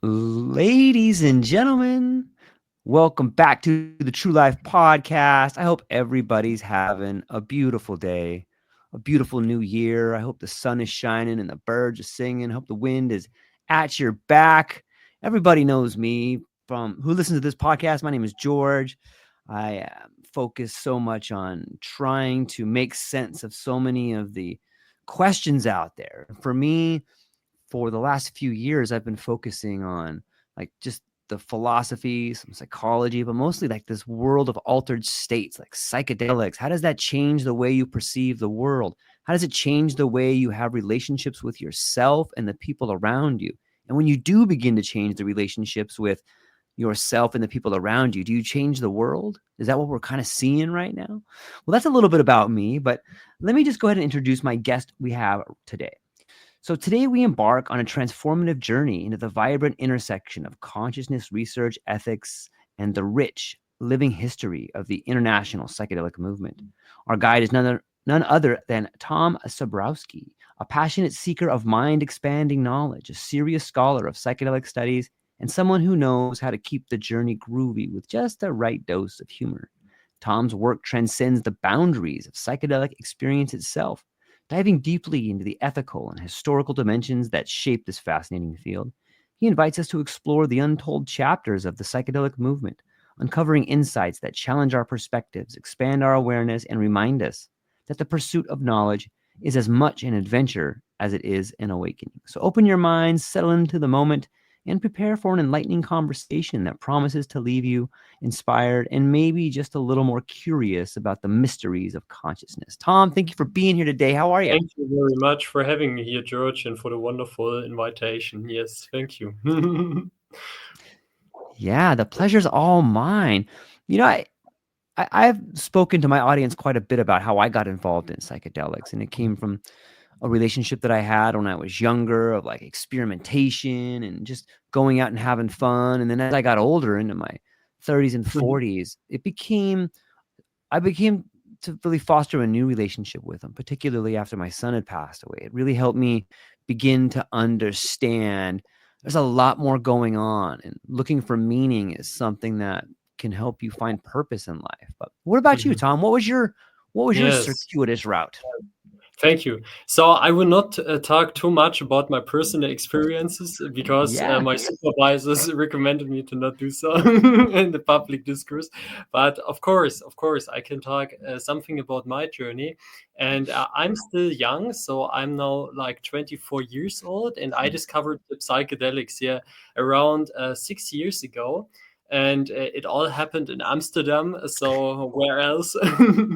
Ladies and gentlemen, welcome back to the True Life Podcast. I hope everybody's having a beautiful day, a beautiful new year. I hope the sun is shining and the birds are singing. I hope the wind is at your back. Everybody knows me from who listens to this podcast. My name is George. I focus so much on trying to make sense of so many of the questions out there. For me, for the last few years, I've been focusing on like just the philosophy, some psychology, but mostly like this world of altered states, like psychedelics. How does that change the way you perceive the world? How does it change the way you have relationships with yourself and the people around you? And when you do begin to change the relationships with yourself and the people around you, do you change the world? Is that what we're kind of seeing right now? Well, that's a little bit about me, but let me just go ahead and introduce my guest we have today. So today we embark on a transformative journey into the vibrant intersection of consciousness research, ethics, and the rich living history of the international psychedelic movement. Our guide is none other than Tom Saborowski, a passionate seeker of mind-expanding knowledge, a serious scholar of psychedelic studies, and someone who knows how to keep the journey groovy with just the right dose of humor. Tom's work transcends the boundaries of psychedelic experience itself, diving deeply into the ethical and historical dimensions that shape this fascinating field. He invites us to explore the untold chapters of the psychedelic movement, uncovering insights that challenge our perspectives, expand our awareness, and remind us that the pursuit of knowledge is as much an adventure as it is an awakening. So open your minds, settle into the moment, and prepare for an enlightening conversation that promises to leave you inspired and maybe just a little more curious about the mysteries of consciousness. Tom, thank you for being here today. How are you? Thank you very much for having me here, George, and for the wonderful invitation. Yes, thank you. Yeah, the pleasure's all mine. You know, I've spoken to my audience quite a bit about how I got involved in psychedelics, and it came from a relationship that I had when I was younger of like experimentation and just going out and having fun. And then as I got older into my 30s and 40s, I became to really foster a new relationship with them, particularly after my son had passed away. It really helped me begin to understand there's a lot more going on, and looking for meaning is something that can help you find purpose in life. But what about you, Tom? What was your Yes. circuitous route? Thank you. So I will not talk too much about my personal experiences because Yeah. my supervisors recommended me to not do so in the public discourse. But of course, I can talk something about my journey. And I'm still young, so I'm now like 24 years old, and I discovered the psychedelics here around 6 years ago. And it all happened in Amsterdam. So where else?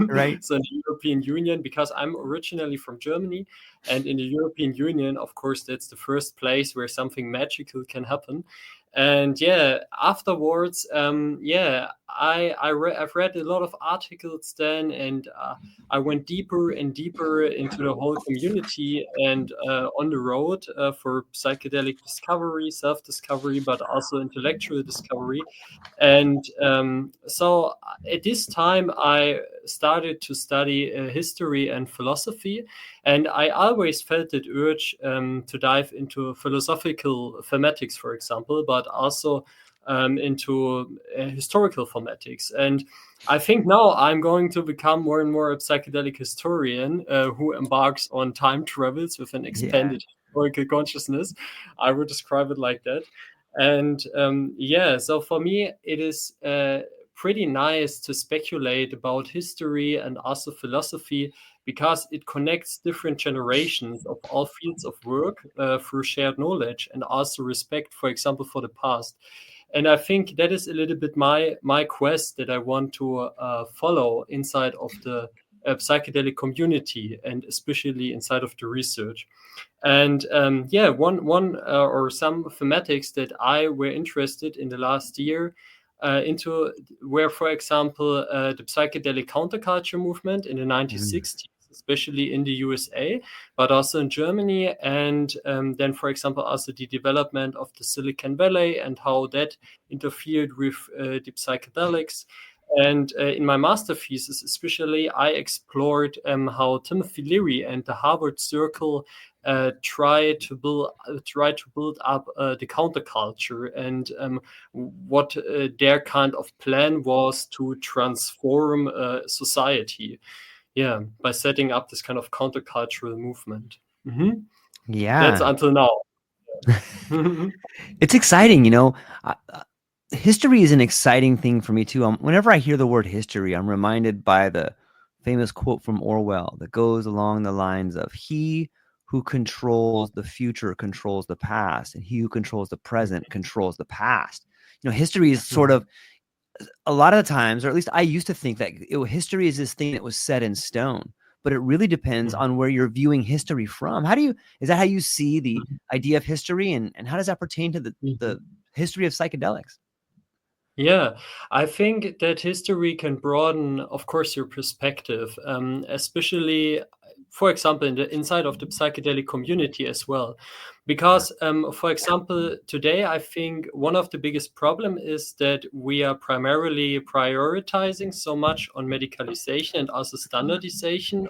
Right. So in the European Union, because I'm originally from Germany, and in the European Union, of course, that's the first place where something magical can happen. And yeah, afterwards, I've read a lot of articles then, and I went deeper and deeper into the whole community and on the road for psychedelic discovery, self-discovery, but also intellectual discovery. And so at this time, I started to study history and philosophy. And I always felt that urge to dive into philosophical thematics, for example, but also into historical thematics. And I think now I'm going to become more and more a psychedelic historian who embarks on time travels with an Yeah. expanded historical consciousness. I would describe it like that. And yeah, so for me, it is pretty nice to speculate about history and also philosophy because it connects different generations of all fields of work through shared knowledge and also respect, for example, for the past. And I think that is a little bit my quest that I want to follow inside of the psychedelic community and especially inside of the research. And yeah, one or some thematics that I were interested in the last year into were, for example, the psychedelic counterculture movement in the Mm. 1960s, especially in the USA, but also in Germany. And then, for example, also the development of the Silicon Valley and how that interfered with the psychedelics. And in my master thesis, especially, I explored how Timothy Leary and the Harvard Circle try to build up the counterculture, and what their kind of plan was to transform society. Yeah, by setting up this kind of countercultural movement. That's Yeah. until now. It's exciting, you know. History is an exciting thing for me too. Whenever I hear the word history, I'm reminded by the famous quote from Orwell that goes along the lines of, "He who controls the future controls the past, and he who controls the present controls the past." You know, history is sort of, a lot of the times, or at least I used to think that history is this thing that was set in stone, but it really depends on where you're viewing history from. Is that how you see the idea of history, and how does that pertain to the history of psychedelics? Yeah, I think that history can broaden, of course, your perspective, especially, for example, inside of the psychedelic community as well. Because, for example, today I think one of the biggest problem is that we are primarily prioritizing so much on medicalization and also standardization,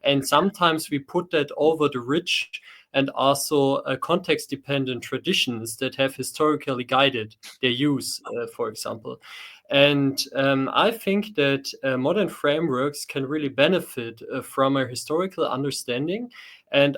and sometimes we put that over the rich and also context-dependent traditions that have historically guided their use, for example. And I think that modern frameworks can really benefit from a historical understanding, and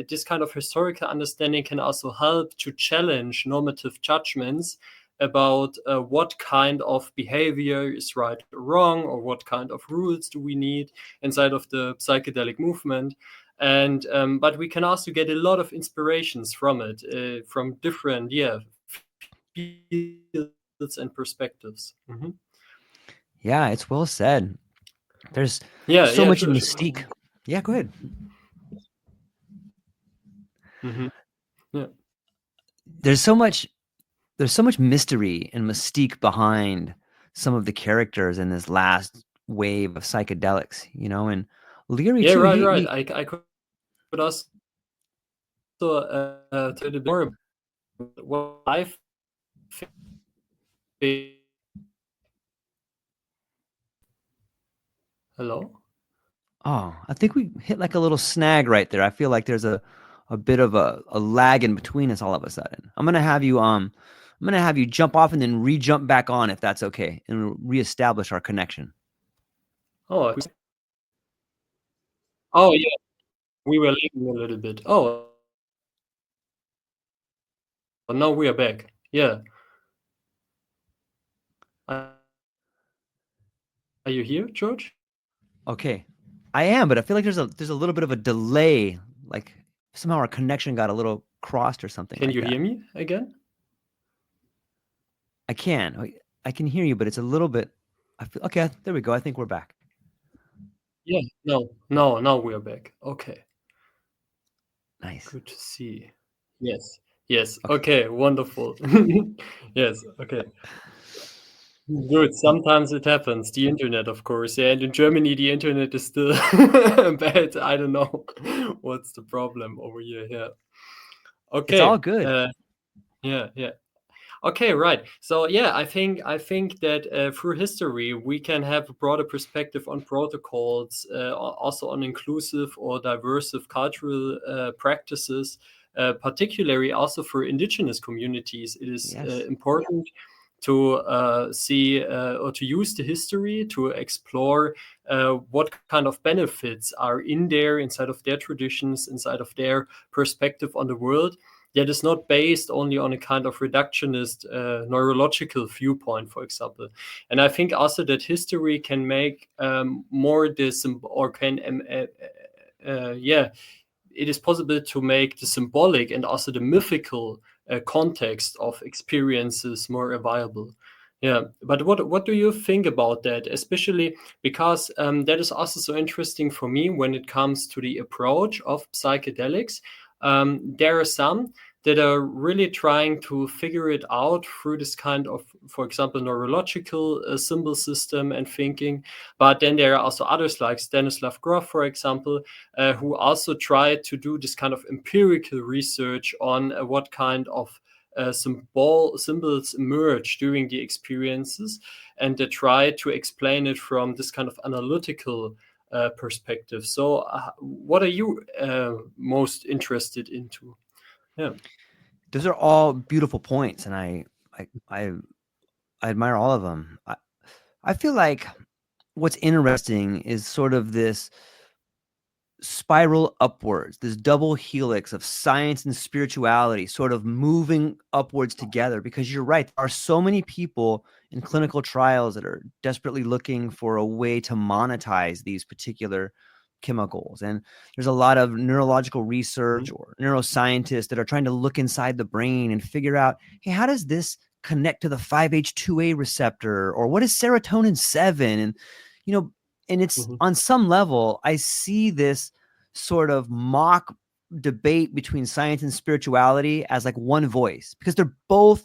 this kind of historical understanding can also help to challenge normative judgments about what kind of behavior is right or wrong, or what kind of rules do we need inside of the psychedelic movement. And but we can also get a lot of inspirations from it, from different fields and perspectives. Yeah, it's well said. There's Yeah, so yeah, much sure, sure. mystique. Yeah, go ahead. Hmm. Yeah, There's so much mystery and mystique behind some of the characters in this last wave of psychedelics, you know, and Leary yeah, too. right, He, right. he I could also tell a bit more about what I think. Hello? Oh, I think we hit like a little snag right there. I feel like there's a bit of a lag in between us all of a sudden. I'm gonna have you jump off and then re-jump back on if that's okay, and reestablish our connection. Oh, oh yeah, we were lagging a little bit. Oh, now we are back. Yeah. Are you here, George? Okay. I am, but I feel like there's a little bit of a delay. Like somehow our connection got a little crossed or something Can like you that. hear me again? I can. I can hear you, but it's a little bit. I feel okay. There we go. I think we're back. Yeah. No, no, now we are back. Okay. Nice. Good to see. Yes. Yes. Okay. Okay. Wonderful. Yes. Okay. Good. Sometimes it happens. The internet, of course. Yeah. And in Germany, the internet is still bad. I don't know what's the problem over here. Yeah. It's all Okay. good. Yeah. Yeah. Okay, right. So yeah, I think that through history we can have a broader perspective on protocols, also on inclusive or diversive cultural practices, particularly also for indigenous communities. It is Yes. important to see or to use the history to explore what kind of benefits are in there inside of their traditions, inside of their perspective on the world, that is not based only on a kind of reductionist neurological viewpoint, for example. And I think also that history can make more this, or can, yeah, it is possible to make the symbolic and also the mythical context of experiences more viable. Yeah, but what do you think about that? Especially because that is also so interesting for me when it comes to the approach of psychedelics. There are some that are really trying to figure it out through this kind of, for example, neurological symbol system and thinking. But then there are also others like Stanislav Grof, for example, who also try to do this kind of empirical research on what kind of symbols emerge during the experiences, and they try to explain it from this kind of analytical perspective. So what are you most interested into? Yeah. Those are all beautiful points, and I admire all of them. I feel like what's interesting is sort of this spiral upwards, this double helix of science and spirituality sort of moving upwards together, because you're right, there are so many people in clinical trials that are desperately looking for a way to monetize these particular chemicals. And there's a lot of neurological research or neuroscientists that are trying to look inside the brain and figure out, hey, how does this connect to the 5-HT2A receptor, or what is serotonin 7? And and it's on some level, I see this sort of mock debate between science and spirituality as like one voice, because they're both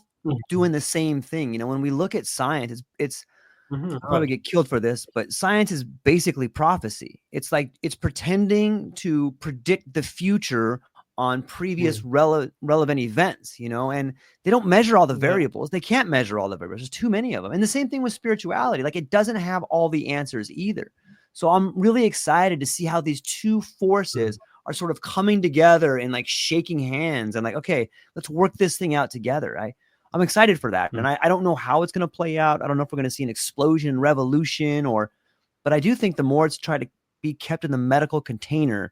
doing the same thing. When we look at science, it's I'll probably get killed for this, but science is basically prophecy. It's like it's pretending to predict the future on previous relevant events, and they don't measure all the variables. They can't measure all the variables. There's too many of them. And the same thing with spirituality. Like, it doesn't have all the answers either. So I'm really excited to see how these two forces are sort of coming together and like shaking hands and like, okay, let's work this thing out together. I'm excited for that. And I don't know how it's going to play out. I don't know if we're going to see an explosion, revolution, but I do think the more it's tried to be kept in the medical container,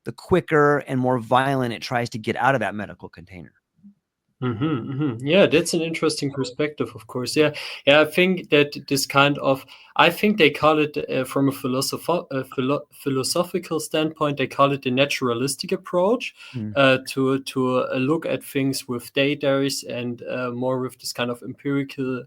the quicker and more violent it tries to get out of that medical container. Yeah, that's an interesting perspective, of course. Yeah, I think that this kind of, I think they call it from a philosophical standpoint, they call it the naturalistic approach to look at things with data and more with this kind of empirical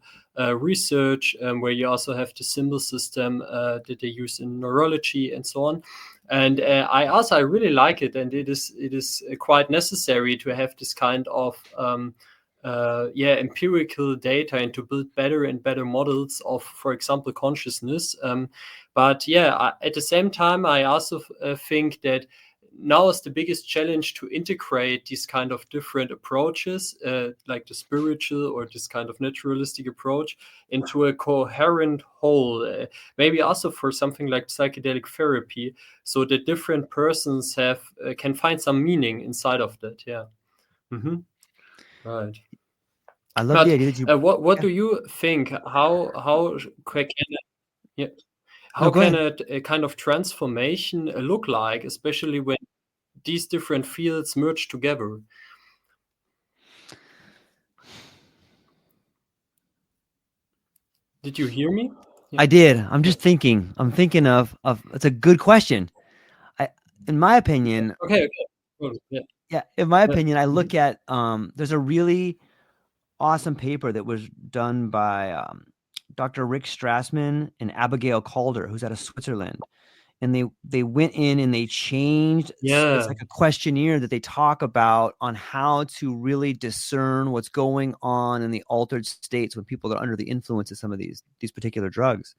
research, where you also have the symbol system that they use in neurology and so on. And I really like it, and it is quite necessary to have this kind of empirical data and to build better and better models of, for example, consciousness. But at the same time, I also think that now is the biggest challenge to integrate these kind of different approaches, like the spiritual or this kind of naturalistic approach, into a coherent whole. Maybe also for something like psychedelic therapy, so that different persons can find some meaning inside of that. Yeah. Right. I love the idea that you. What do you think? How can No, go ahead. a kind of transformation look like, especially when these different fields merge together? Did you hear me? I did. I'm just thinking. I'm thinking of. It's a good question. In my opinion. Okay. Oh, yeah. In my opinion, I look at. There's a really awesome paper that was done by Dr. Rick Strassman and Abigail Calder, who's out of Switzerland. And they went in and they changed. It's like a questionnaire that they talk about on how to really discern what's going on in the altered states when people are under the influence of some of these particular drugs.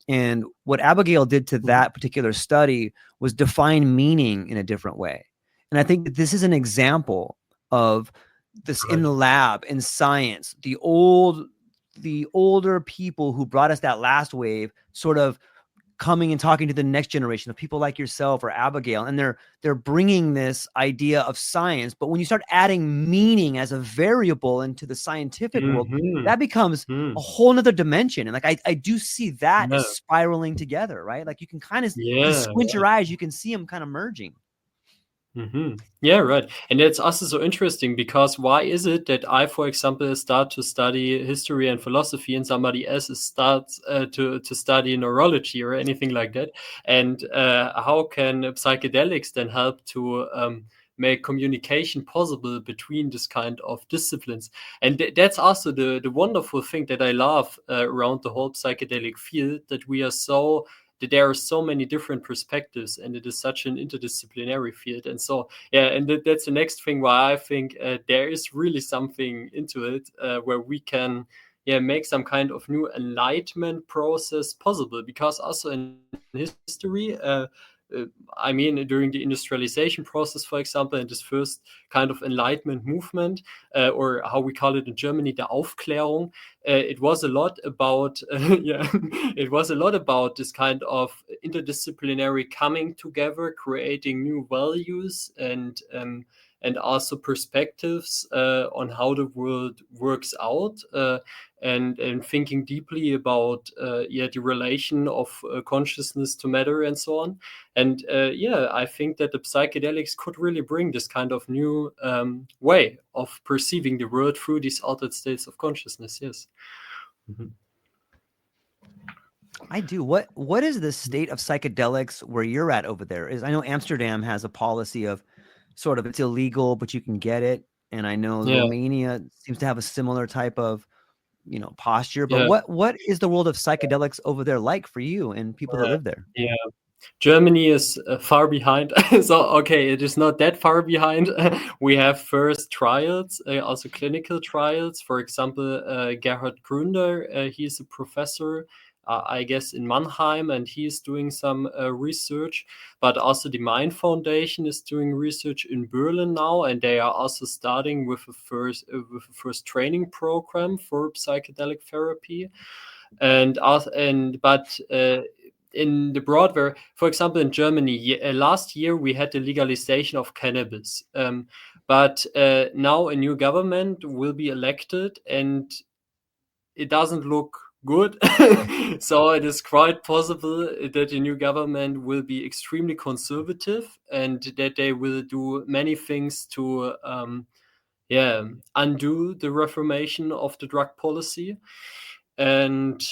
And what Abigail did to that particular study was define meaning in a different way. And I think that this is an example of this in the lab, in science. The older people who brought us that last wave sort of coming and talking to the next generation of people like yourself or Abigail, and they're bringing this idea of science. But when you start adding meaning as a variable into the scientific world, that becomes a whole nother dimension. And like I do see that as spiraling together, right? Like you can kind of squint your eyes, you can see them kind of merging. Yeah, right. And it's also so interesting because why is it that I, for example, start to study history and philosophy and somebody else starts to study neurology or anything like that? And how can psychedelics then help to make communication possible between this kind of disciplines? And that's also the wonderful thing that I love around the whole psychedelic field, that there are so many different perspectives, and it is such an interdisciplinary field. And so, and that's the next thing why I think there is really something into it where we can make some kind of new enlightenment process possible. Because also in history, I mean, during the industrialization process, for example, in this first kind of Enlightenment movement, or how we call it in Germany, the Aufklärung, it was a lot about, yeah, it was a lot about this kind of interdisciplinary coming together, creating new values and also perspectives on how the world works out, and thinking deeply about the relation of consciousness to matter and so on. And I think that the psychedelics could really bring this kind of new way of perceiving the world through these altered states of consciousness. Yes. Mm-hmm. I do. What is the state of psychedelics where you're at over there? I know Amsterdam has a policy of sort of it's illegal, but you can get it. And I know Yeah, Romania seems to have a similar type of, posture. But yeah, what is the world of psychedelics over there like for you and people that live there? yeah. Germany is far behind. So, okay, it is not that far behind. We have first trials, also clinical trials. For example, Gerhard Gründer, he's a professor, I guess, in Mannheim, and he's doing some research. But also the Mind Foundation is doing research in Berlin now, and they are also starting with a first training program for psychedelic therapy. But in the broader, for example, in Germany, last year we had the legalization of cannabis. But now a new government will be elected, and it doesn't look good. So it is quite possible that the new government will be extremely conservative, and that they will do many things to undo the reformation of the drug policy. And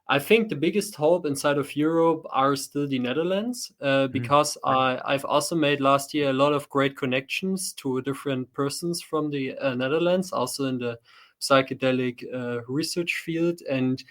I think the biggest hope inside of Europe are still the Netherlands, because I've also made last year a lot of great connections to different persons from the Netherlands, also in the psychedelic research field. And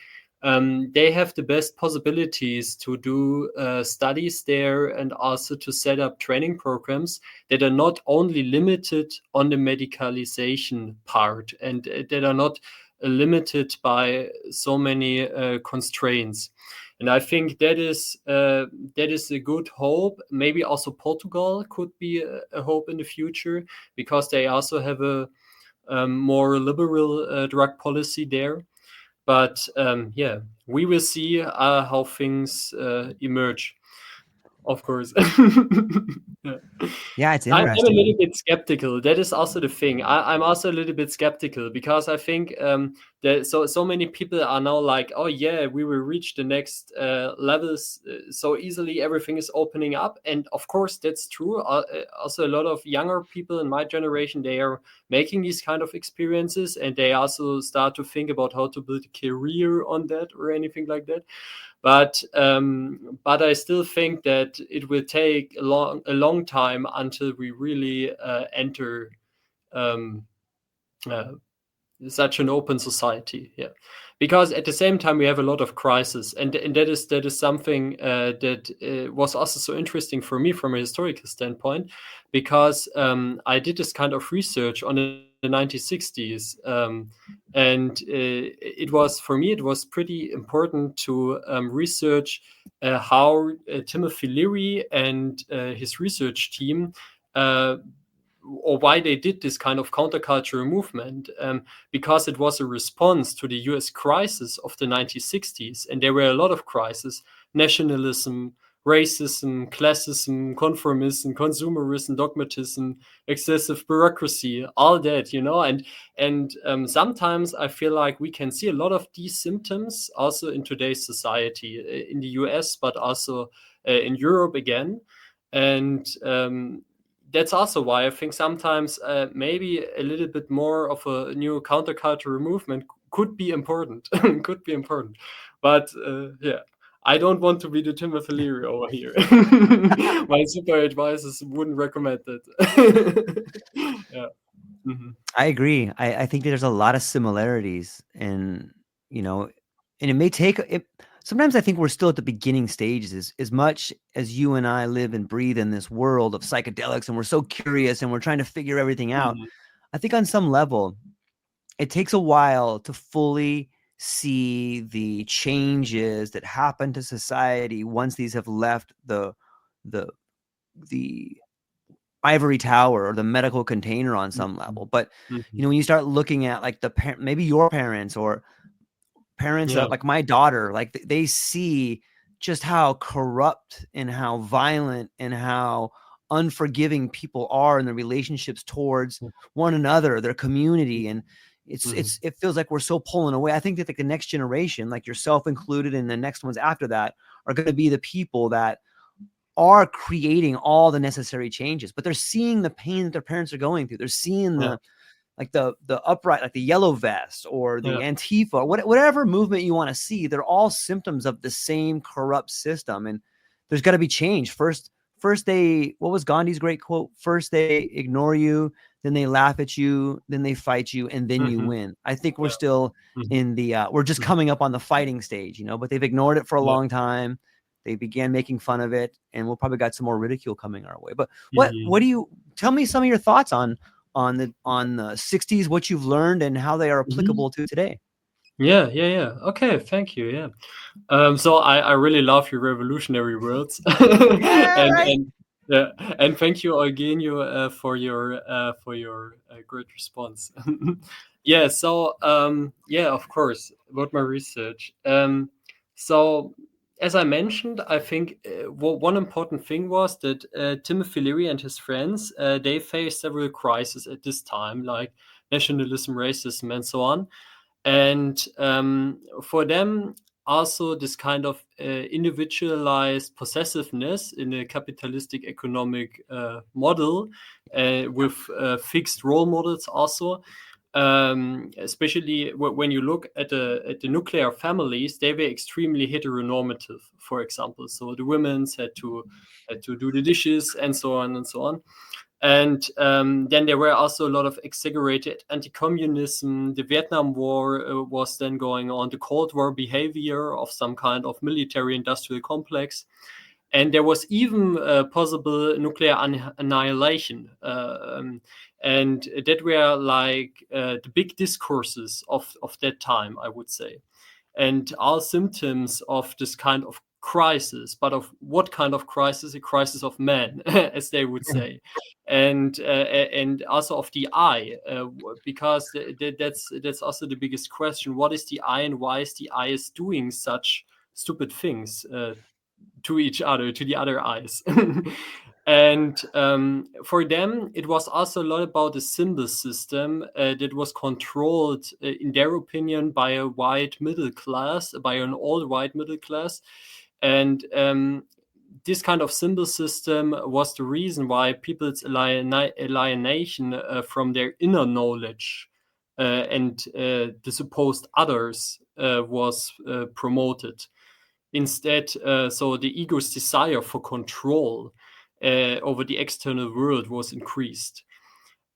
they have the best possibilities to do studies there, and also to set up training programs that are not only limited on the medicalization part, and that are not limited by so many constraints. And I think that is a good hope. Maybe also Portugal could be a hope in the future, because they also have a more liberal drug policy there. But we will see how things emerge, of course. Yeah. Yeah, it's I'm a little interesting. bit skeptical. That is also the thing. I'm also a little bit skeptical, because I think that so many people are now like, oh yeah, we will reach the next levels so easily. Everything is opening up, and of course that's true. Also, a lot of younger people in my generation, they are making these kind of experiences, and they also start to think about how to build a career on that or anything like that. But I still think that it will take a long time until we really enter um, uh, such an open society. Yeah, because at the same time we have a lot of crisis, and that is something that was also so interesting for me from a historical standpoint, because I did this kind of research on the 1960s, and it was, for me, it was pretty important to research how Timothy Leary and his research team or why they did this kind of countercultural movement, because it was a response to the US crisis of the 1960s. And there were a lot of crises: nationalism, racism, classism, conformism, consumerism, dogmatism, excessive bureaucracy, all that, and sometimes I feel like we can see a lot of these symptoms also in today's society, in the US, but also in Europe again. And that's also why I think sometimes maybe a little bit more of a new countercultural movement could be important. Could be important. But I don't want to be the Timothy Leary over here. My super advisors wouldn't recommend it. Yeah. Mhm. I agree. I think there's a lot of similarities, and and it may take it. Sometimes I think we're still at the beginning stages. As much as you and I live and breathe in this world of psychedelics, and we're so curious, and we're trying to figure everything out. Mhm. I think on some level, it takes a while to fully see the changes that happen to society once these have left the the the ivory tower or the medical container on some level. But Mhm. when you start looking at like maybe your parents or parents Yeah. of like my daughter, like they see just how corrupt and how violent and how unforgiving people are in their relationships towards one another, their community. And Mhm. it feels like we're so pulling away. I think that like the next generation, like yourself included, and the next ones after that are going to be the people that are creating all the necessary changes, but they're seeing the pain that their parents are going through. They're seeing Yeah. the upright, like the yellow vest or the Yeah. Antifa, or whatever movement you want to see. They're all symptoms of the same corrupt system, and there's got to be change. First what was Gandhi's great quote? First they ignore you, then they laugh at you, then they fight you, and then you Mhm. win. I think we're Yeah. still Mhm. in we're just Mhm. coming up on the fighting stage, but they've ignored it for a Yeah. long time. They began making fun of it, and we'll probably got some more ridicule coming our way. But what Mhm. do you tell me some of your thoughts on the 60s, what you've learned and how they are Mhm. applicable to today? Yeah, yeah, yeah. Okay, thank you. Yeah. So I really love your revolutionary words, Yeah, right. and yeah, and thank you, Eugenio, for your great response. Yeah. So yeah, of course, about my research. So as I mentioned, I think one important thing was that Timothy Leary and his friends they faced several crises at this time, like nationalism, racism, and so on. And for them, also this kind of individualized possessiveness in a capitalistic economic model with fixed role models also. Especially when you look at the nuclear families, they were extremely heteronormative, for example. So the women's had to do the dishes and so on and so on. And then there were also a lot of exaggerated anti-communism. The Vietnam War was then going on, the Cold War behavior of some kind of military-industrial complex. And there was even possible nuclear annihilation. And that were like the big discourses of that time, I would say, and all symptoms of this kind of crisis. But of what kind of crisis? A crisis of man, as they would say, and also of the I, because that's also the biggest question. What is the I, and why is the I is doing such stupid things to each other, to the other eyes? And for them, it was also a lot about the symbol system that was controlled, in their opinion, by a white middle class, by an old white middle class. And this kind of symbol system was the reason why people's alienation from their inner knowledge and the supposed others was promoted. Instead, so the ego's desire for control over the external world was increased.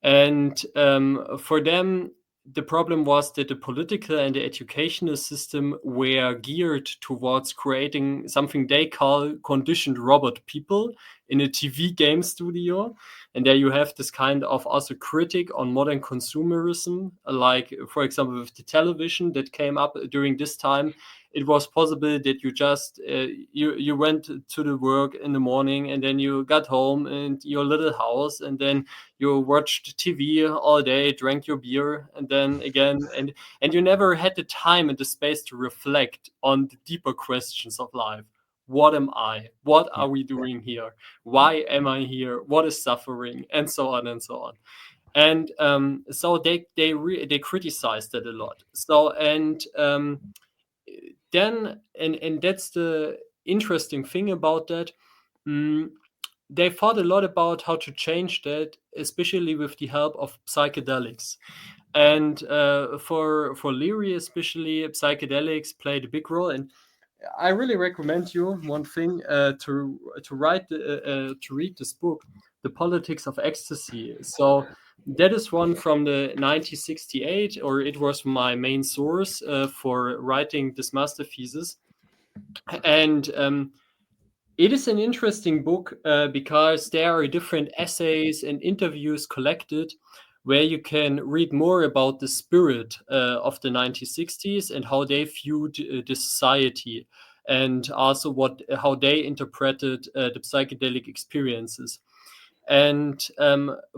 And for them, the problem was that the political and the educational system were geared towards creating something they call conditioned robot people in a TV game studio. And there you have this kind of also critic on modern consumerism, like, for example, with the television that came up during this time. It was possible that you just you went to the work in the morning, and then you got home in your little house, and then you watched TV all day, drank your beer, and then again, and you never had the time and the space to reflect on the deeper questions of life. What am I? What Yeah. are we doing here? Why am I here? What is suffering? And so on and so on. And so they criticized it a lot. So and then and that's the interesting thing about that. Mm, they thought a lot about how to change that, especially with the help of psychedelics. And for Leary, especially, psychedelics played a big role. And I really recommend you one thing to read this book, The Politics of Ecstasy. So that is one from the 1968, or it was my main source for writing this master thesis. And it is an interesting book because there are different essays and interviews collected where you can read more about the spirit of the 1960s and how they viewed the society. and also how they interpreted the psychedelic experiences. And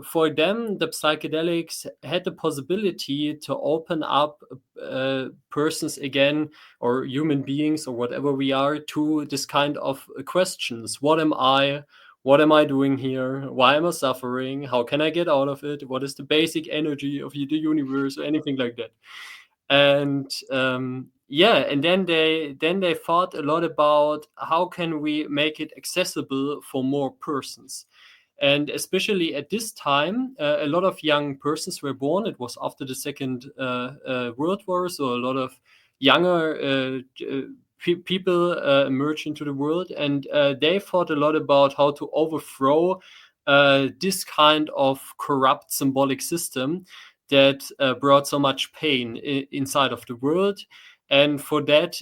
for them, the psychedelics had the possibility to open up persons again, or human beings, or whatever we are, to this kind of questions. What am I? What am I doing here? Why am I suffering? How can I get out of it? What is the basic energy of the universe, or anything like that? And and then they thought a lot about how can we make it accessible for more persons. And especially at this time, a lot of young persons were born. It was after the Second World War, so a lot of younger people emerged into the world, and they thought a lot about how to overthrow this kind of corrupt symbolic system that brought so much pain inside of the world. And for that,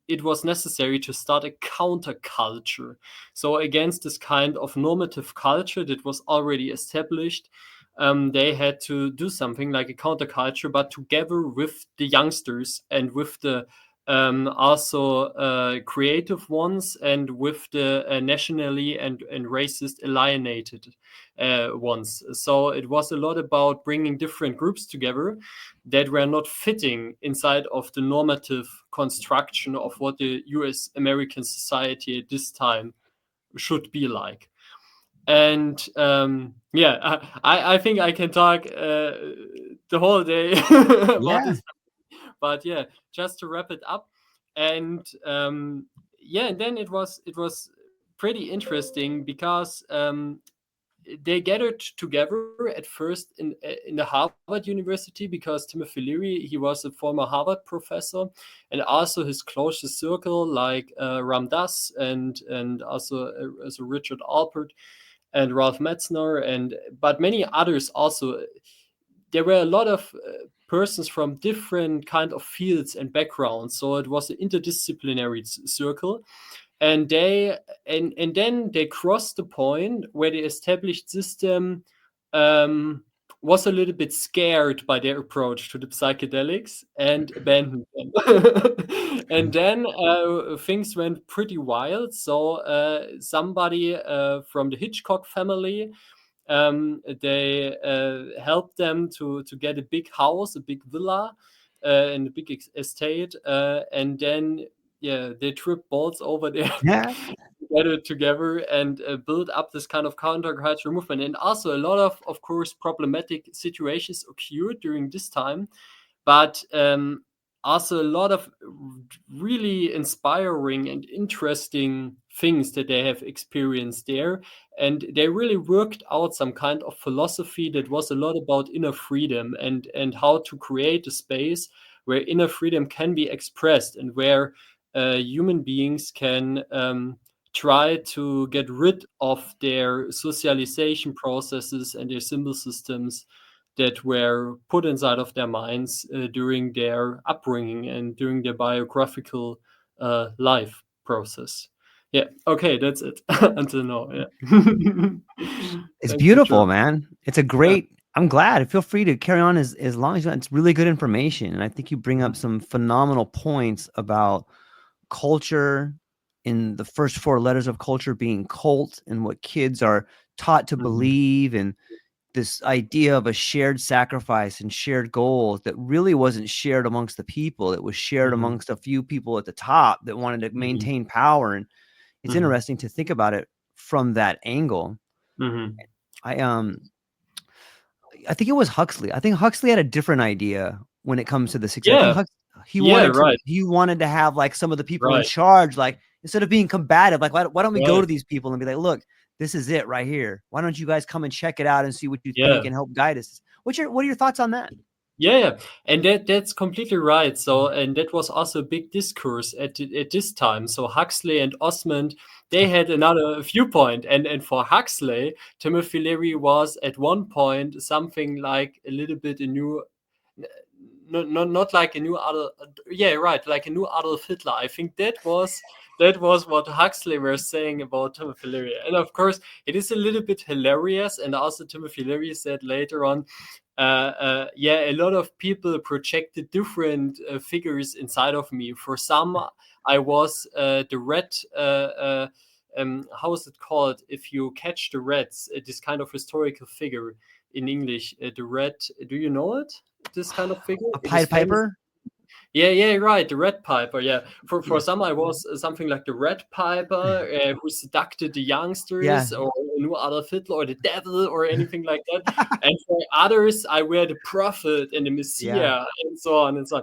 it was necessary to start a counterculture. So against this kind of normative culture that was already established, they had to do something like a counterculture, but together with the youngsters and with the also creative ones, and with the nationally and racist alienated ones. So it was a lot about bringing different groups together that were not fitting inside of the normative construction of what the US American society at this time should be like. And I think I can talk the whole day about Yeah. this. But yeah, just to wrap it up, and and then it was pretty interesting because they gathered together at first in the Harvard University, because Timothy Leary, he was a former Harvard professor, and also his closest circle like Ram Dass and also Richard Alpert and Ralph Metzner, and but many others also. There were a lot of persons from different kind of fields and backgrounds, so it was an interdisciplinary circle. And then they crossed the point where the established system was a little bit scared by their approach to the psychedelics and abandoned them. And then things went pretty wild. So somebody from the Hitchcock family, they helped them to get a big house, a big villa, and a big estate, and then they tripped balls over there, Yeah. get it together, and build up this kind of counterculture movement. And also a lot of course, problematic situations occurred during this time, but also a lot of really inspiring and interesting things that they have experienced there. And they really worked out some kind of philosophy that was a lot about inner freedom, and how to create a space where inner freedom can be expressed, and where human beings can try to get rid of their socialization processes and their symbol systems that were put inside of their minds during their upbringing and during their biographical life process. Yeah, okay, that's it until now. Yeah. It's Thank you, beautiful, John. man. It's a Yeah. great. I'm glad. Feel free to carry on as long as you want. It's really good information, and I think you bring up some phenomenal points about culture, in the first four letters of culture being cult, and what kids are taught to Mhm. believe, and this idea of a shared sacrifice and shared goals that really wasn't shared amongst the people. It was shared Mhm. amongst a few people at the top that wanted to Mhm. maintain power. And it's Mhm. interesting to think about it from that angle. Mhm. I I think it was Huxley. I think Huxley had a different idea when it comes to the success. I think Yeah. Yeah. Right. he wanted to have like some of the people in Right. charge, like instead of being combative, like why don't we go Right. to these people and be like, look, this is it right here. Why don't you guys come and check it out and see what you think Yeah. and help guide us? What are your thoughts on that? Yeah, and that's completely right. So, and that was also a big discourse at this time. So Huxley and Osmond, they had another viewpoint, and for Huxley, Timothy Leary was at one point something like a little bit a new, not like a new Adolf, yeah, right, like a new Adolf Hitler. I think that was what Huxley was saying about Timothy Leary. And of course, it is a little bit hilarious. And also Timothy Leary said later on a lot of people projected different figures inside of me. For some, I was the red. How is it called? If you catch the rats, this kind of historical figure in English, the red. Do you know it? This kind of figure. A It is Pied famous. Piper? Yeah, right. The red piper. Yeah, for Yeah. some, I was something like the red piper who seduced the Yeah. youngsters, or no other fiddle, or the devil, or anything like that. And for others, I were the prophet and the Yeah. messiah, and so on and so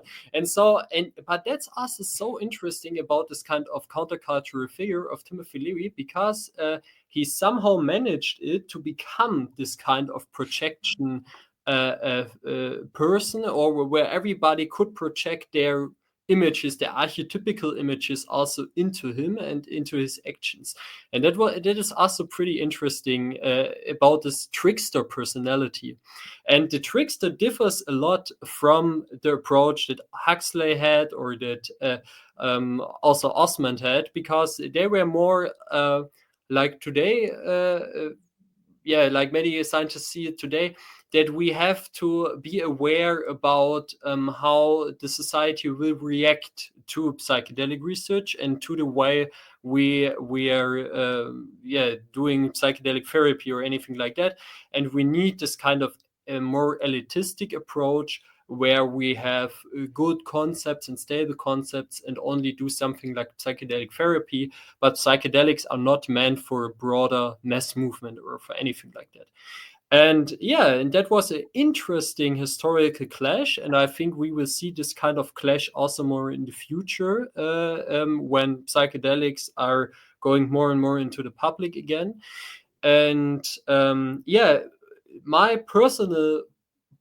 on. But that's also so interesting about this kind of countercultural figure of Timothy Leary, because he somehow managed it to become this kind of projection person, or where everybody could project their images, their archetypical images, also into him and into his actions. And that is also pretty interesting about this trickster personality. And the trickster differs a lot from the approach that Huxley had, or that also Osmond had, because they were more like today. Like many scientists see it today, that we have to be aware about how the society will react to psychedelic research and to the way we are doing psychedelic therapy or anything like that. And we need this kind of a more elitistic approach, where we have good concepts and stable concepts, and only do something like psychedelic therapy. But psychedelics are not meant for a broader mass movement or for anything like that. And that was an interesting historical clash, and I think we will see this kind of clash also more in the future, when psychedelics are going more and more into the public again. And my personal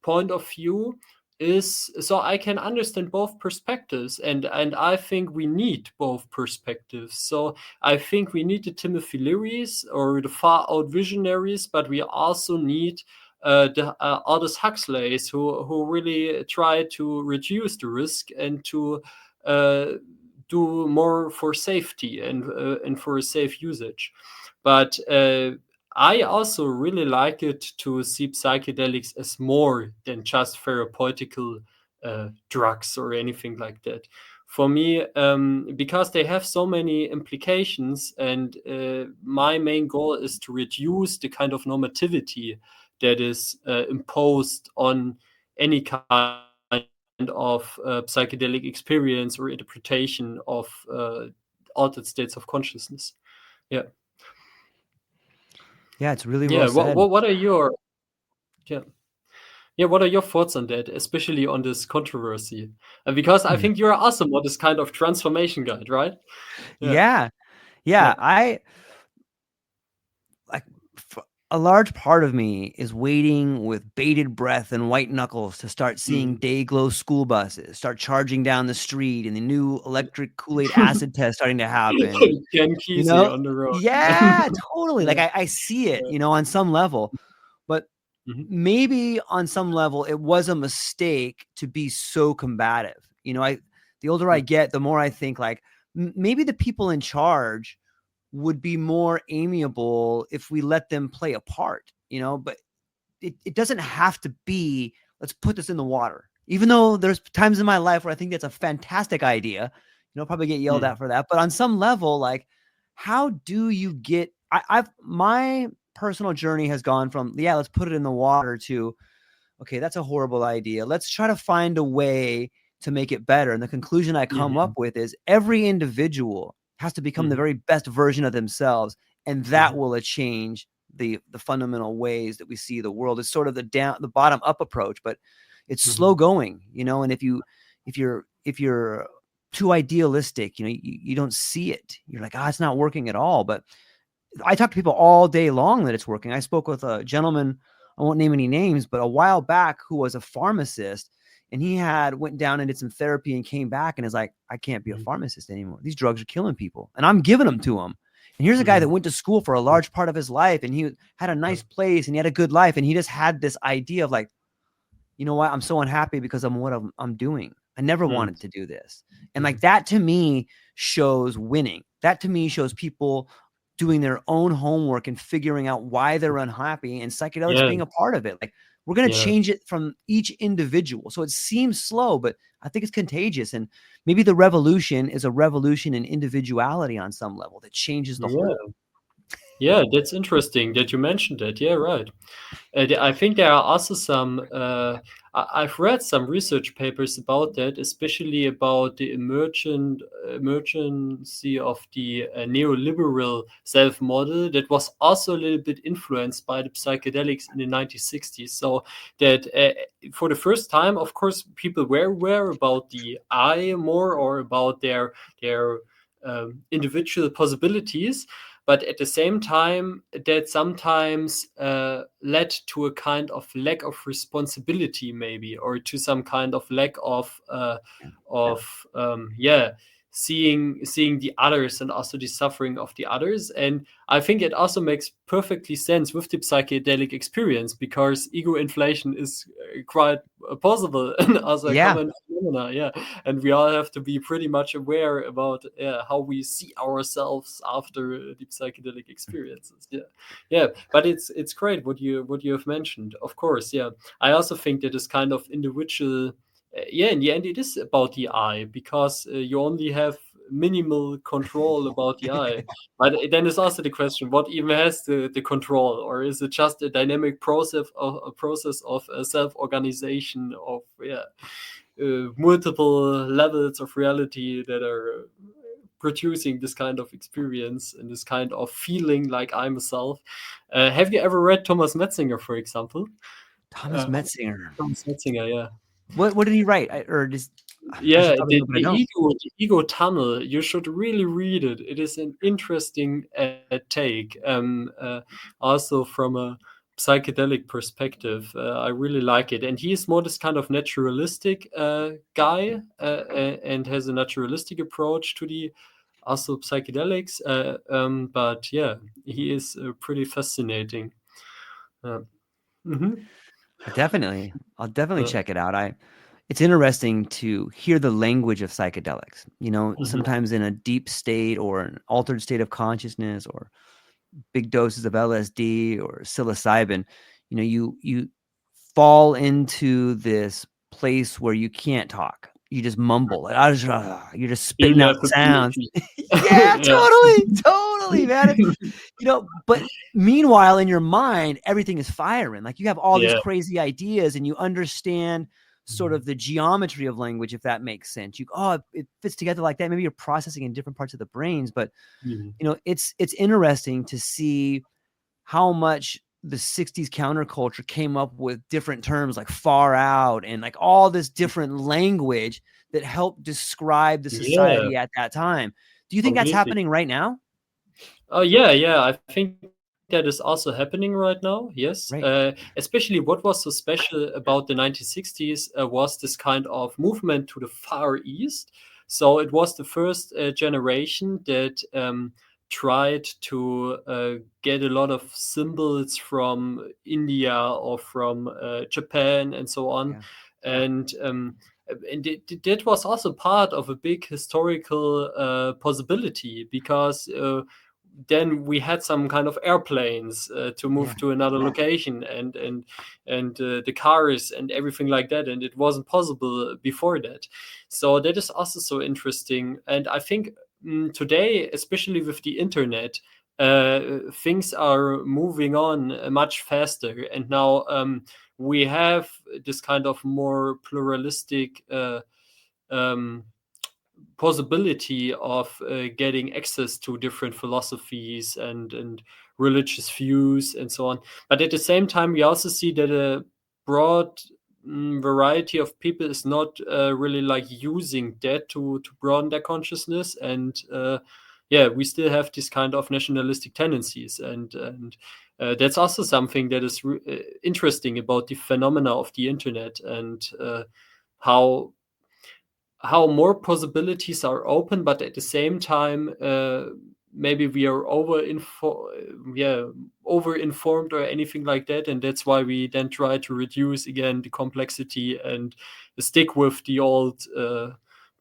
point of view is, so I can understand both perspectives, and I think we need both perspectives. So I think we need the Timothy Learys or the far out visionaries, but we also need the Aldous Huxleys, who really try to reduce the risk and to uh, do more for safety and for a safe usage. But I also really like it to see psychedelics as more than just therapeutical drugs or anything like that. For me, because they have so many implications, and my main goal is to reduce the kind of normativity that is imposed on any kind of psychedelic experience or interpretation of altered states of consciousness. Yeah. Yeah, it's really well Yeah. said. What are your yeah what are your thoughts on that, especially on this controversy? Because I think you're also more this kind of transformation guide, right? Yeah. Yeah. Yeah. Yeah. I like a large part of me is waiting with bated breath and white knuckles to start seeing Mm. day glow school buses start charging down the street, and the new electric Kool-Aid acid test starting to happen. And Ken Kesey on the road. yeah, totally. Like Yeah. I see it, Yeah. on some level, but Mhm. maybe on some level it was a mistake to be so combative. The older I Mm. get, the more I think like maybe the people in charge would be more amiable if we let them play a part, but it doesn't have to be, let's put this in the water. Even though there's times in my life where I think that's a fantastic idea, probably get yelled Mm. at for that. But on some level, like, how do you get, my personal journey has gone from, let's put it in the water to, okay, that's a horrible idea. Let's try to find a way to make it better. And the conclusion I come up Mhm. with is every individual has to become the Mhm. very best version of themselves, and that Mhm. will change the fundamental ways that we see the world. It's sort of the bottom up approach, but it's slow Mhm. going, and if you're too idealistic, you don't see it. You're like, it's not working at all. But I talk to people all day long that it's working. I spoke with a gentleman, I won't name any names, but a while back, who was a pharmacist, and he went down and did some therapy and came back and is like, I can't be a Mhm. pharmacist anymore. These drugs are killing people, and I'm giving them to him. And here's a guy that Mhm. went to school for a large part of his life, and he had a nice place and he had a good life, and he just had this idea of like, you know what? I'm so unhappy because of what I'm doing. I never Mhm. wanted to do this. And like Mhm. that to me shows winning. That to me shows people doing their own homework and figuring out why they're unhappy, and psychedelics Yeah. being a part of it. Like, we're going to Yeah. change it from each individual. So it seems slow, but I think it's contagious. And maybe the revolution is a revolution in individuality on some level that changes the Yeah. whole. Yeah, that's interesting that you mentioned that. Yeah, right. I think there are also some. I've read some research papers about that, especially about the emergency of the neoliberal self model that was also a little bit influenced by the psychedelics in the 1960s. So that for the first time, of course, people were aware about the I more or about their individual possibilities, but at the same time that sometimes led to a kind of lack of responsibility maybe, or to some kind of lack of yeah, seeing the others and also the suffering of the others. And I think it also makes perfectly sense with the psychedelic experience, because ego inflation is quite possible and also a Yeah, common phenomena. Yeah, and we all have to be pretty much aware about how we see ourselves after the psychedelic experiences. Yeah, yeah. But it's great what you have mentioned. Of course, yeah. I also think that this kind of individual. Yeah, in the end, it is about the eye, because you only have minimal control about the eye. But then there's also the question: what even has the control, or is it just a dynamic process of self-organization of multiple levels of reality that are producing this kind of experience and this kind of feeling like I'm a self? Have you ever read Thomas Metzinger, for example? Thomas Uh, Metzinger. Thomas Metzinger, yeah. What did he write? Or just I Yeah, should probably know, but I don't. the ego tunnel. You should really read it. It is an interesting take. Also from a psychedelic perspective, I really like it. And he is more this kind of naturalistic guy, and has a naturalistic approach to the also psychedelics. But yeah, he is pretty fascinating. Uh, mhm. I'll definitely Uh, check it out. It's interesting to hear the language of psychedelics. mhm. Sometimes in a deep state or an altered state of consciousness or big doses of LSD or psilocybin, you fall into this place where you can't talk. You just mumble. Like, you're just spitting out sounds. Ineffability. Yeah, Yeah. totally, man. But meanwhile, in your mind, everything is firing. Like you have all these Yeah. crazy ideas and you understand sort Mhm. of the geometry of language, if that makes sense. It fits together like that. Maybe you're processing in different parts of the brains, but Mhm. it's interesting to see how much the 60s counterculture came up with different terms like far out and like all this different language that helped describe the Yeah, society at that time. Do you think that's completely. happening right now? Oh, yeah, yeah. I think that is also happening right now. Yes. Right. Especially what was so special about the 1960s was this kind of movement to the Far East. So it was the first generation that tried to get a lot of symbols from India or from Japan and so on. Yeah. And that was also part of a big historical possibility, because then we had some kind of airplanes to Yeah. move to another location, and the cars and everything like that, and it wasn't possible before that. So that is also so interesting. And I think today, especially with the internet, things are moving on much faster, and now we have this kind of more pluralistic um, possibility of getting access to different philosophies and religious views and so on. But at the same time, we also see that a broad variety of people is not really like using that to broaden their consciousness. And yeah, we still have this kind of nationalistic tendencies, and that's also something that is interesting about the phenomena of the internet, and how more possibilities are open, but at the same time, maybe we are yeah, over informed or anything like that, and that's why we then try to reduce again the complexity and stick with the old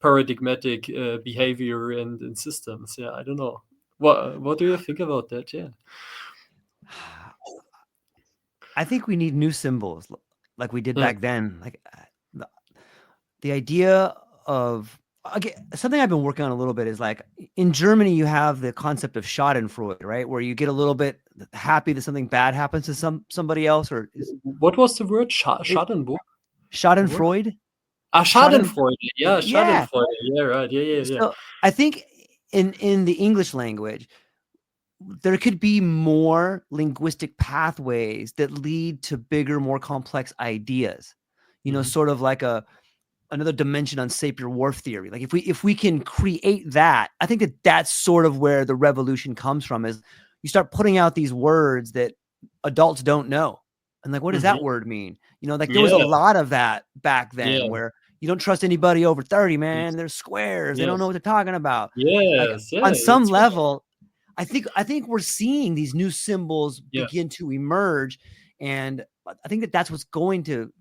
paradigmatic behavior and systems. Yeah, I don't know. What do you think about that? Yeah. I think we need new symbols. like we did Mm. back then. Like the, the idea of okay, something I've been working on a little bit is like in Germany you have the concept of Schadenfreude, right? Where you get a little bit happy that something bad happens to somebody else, or is What was the word? it Schadenbook? The word? Schadenfreude? Ah, Schaden, Schadenfreude. Yeah, yeah. Schadenfreude. Yeah, right. Yeah, yeah, yeah. So I think in the English language there could be more linguistic pathways that lead to bigger, more complex ideas. You know, Mhm. sort of like another dimension on Sapir-Whorf theory. Like if we can create that, I think that that's sort of where the revolution comes from. Is you start putting out these words that adults don't know, and like, what does that Mhm. word mean? You know, like there was a Yeah, lot of that back then, yeah, where you don't trust anybody over 30, man. yes, They're squares. They don't know yes, what they're talking about. Like yes, yeah, on some that's right. level, I think we're seeing these new symbols Yeah. begin to emerge, and I think that that's what's going to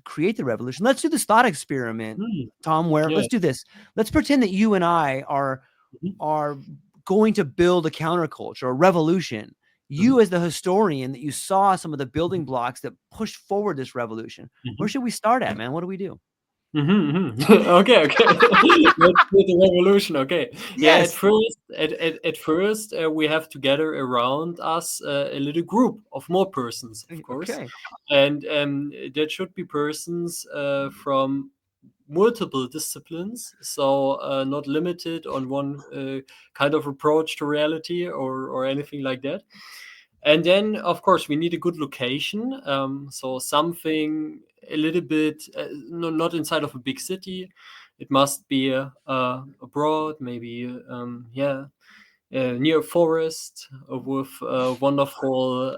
create the revolution. Let's do this thought experiment, Mm. Tom. Where Yeah. let's do this. Let's pretend that you and I Mhm. are going to build a counterculture, a revolution. Mhm. You, as the historian, that you saw some of the Mhm. building blocks that push forward this revolution. Where Mhm. should we start at, man? What do we do? Mhm, mhm. Okay, okay. Let's do the revolution. Okay. Yeah, Yes. at first, we have to gather around us a little group of more persons, of course, Okay. and that should be persons from multiple disciplines, so not limited on one kind of approach to reality or anything like that. And then, of course, we need a good location. So something a little bit, no, not inside of a big city. It must be abroad, maybe, yeah, near a forest with a wonderful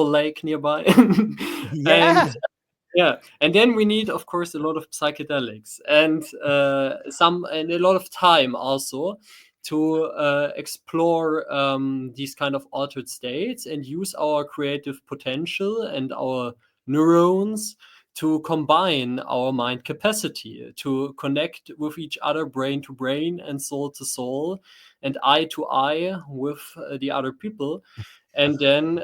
lake nearby, and Yeah. yeah, and then we need, of course, a lot of psychedelics and a lot of time also to explore these kind of altered states and use our creative potential and our neurons to combine our mind capacity to connect with each other, brain to brain and soul to soul and eye to eye with the other people, and then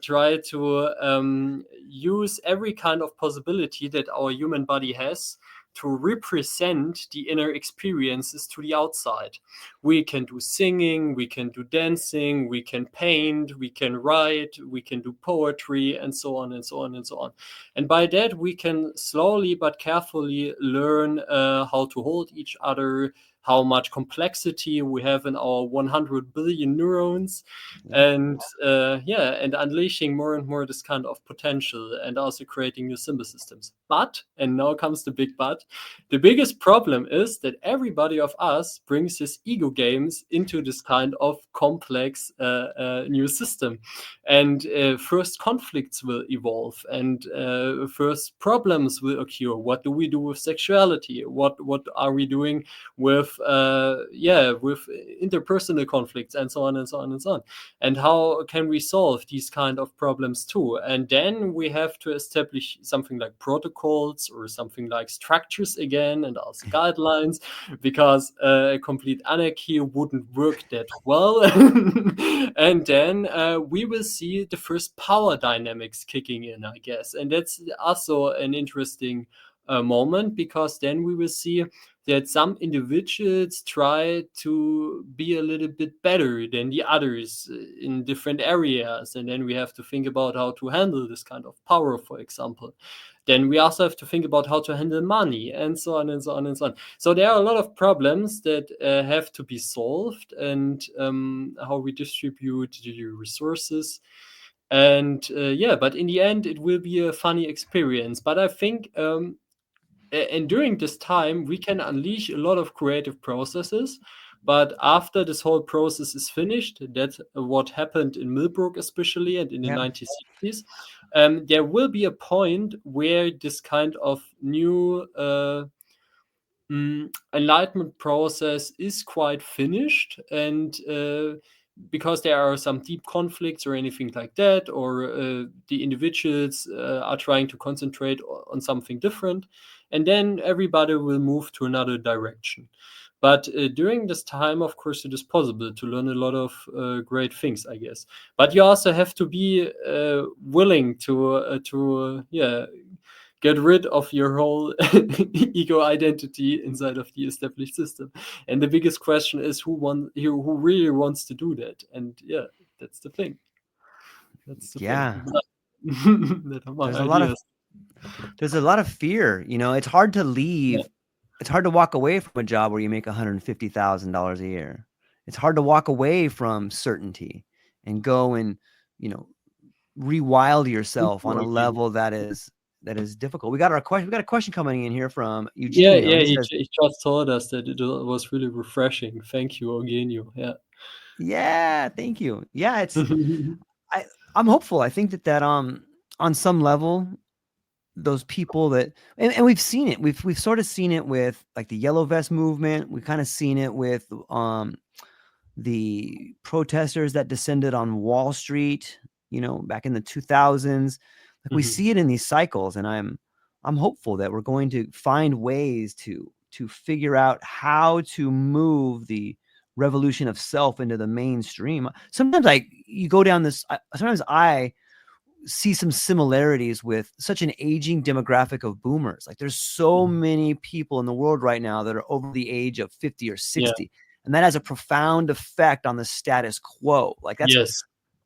try to use every kind of possibility that our human body has to represent the inner experiences to the outside. We can do singing, we can do dancing, we can paint, we can write, we can do poetry, and so on and so on and so on. And by that, we can slowly but carefully learn how to hold each other, how much complexity we have in our 100 billion neurons, Yeah. and yeah, and unleashing more and more this kind of potential and also creating new symbol systems. But, and now comes the big but, the biggest problem is that everybody of us brings his ego games into this kind of complex new system, and first conflicts will evolve, and first problems will occur. What do we do with sexuality? What are we doing with yeah, with interpersonal conflicts, and so on and so on and so on, and how can we solve these kind of problems too? And then we have to establish something like protocols or something like structures again, and also guidelines, because complete anarchy wouldn't work that well. And then we will see the first power dynamics kicking in, I guess, and that's also an interesting moment, because then we will see that some individuals try to be a little bit better than the others in different areas. And then we have to think about how to handle this kind of power, for example. Then we also have to think about how to handle money, and so on and so on and so on. So there are a lot of problems that have to be solved, and how we distribute the resources. And yeah, but in the end, it will be a funny experience. But I think and during this time we can unleash a lot of creative processes, but after this whole process is finished, that's what happened in Millbrook especially, and in the Yeah. 1960s, there will be a point where this kind of new enlightenment process is quite finished, and because there are some deep conflicts or anything like that, or the individuals are trying to concentrate on something different, and then everybody will move to another direction. But during this time, of course, it is possible to learn a lot of great things, I guess. But you also have to be willing to get rid of your whole ego identity inside of the established system. And the biggest question is who really wants to do that? And yeah, that's the thing. That's the thing. Yeah. That are my There's a lot of ideas. there's a lot of fear. It's hard to Yeah, leave. It's hard to walk away from a job where you make $150,000 a year. It's hard to walk away from certainty and go and, you know, rewild thank yourself you on a again. level that is difficult. We got a question coming in here from Yeah, Eugenio. yeah. He He, says, he just told us that it was really refreshing. Thank you, Eugenio. Yeah. "Yeah, thank you." Yeah, I I'm hopeful. I think that on some level, those people that and we've seen it. We've sort of seen it with like the yellow vest movement. We've kind of seen it with the protesters that descended on Wall Street, back in the 2000s. Like we Mhm. see it in these cycles, and I'm hopeful that we're going to find ways to figure out how to move the revolution of self into the mainstream. Sometimes you go down this. Sometimes I see some similarities with such an aging demographic of boomers. Like there's so Mhm. many people in the world right now that are over the age of 50 or Yeah. 60. And that has a profound effect on the status quo. Like that's, Yes.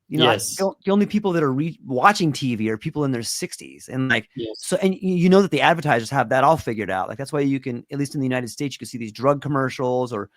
Yes. the only people that are watching TV are people in their 60s. And like, Yes. so, and you know that the advertisers have that all figured out. Like that's why you can, at least in the United States, you can see these drug commercials, or,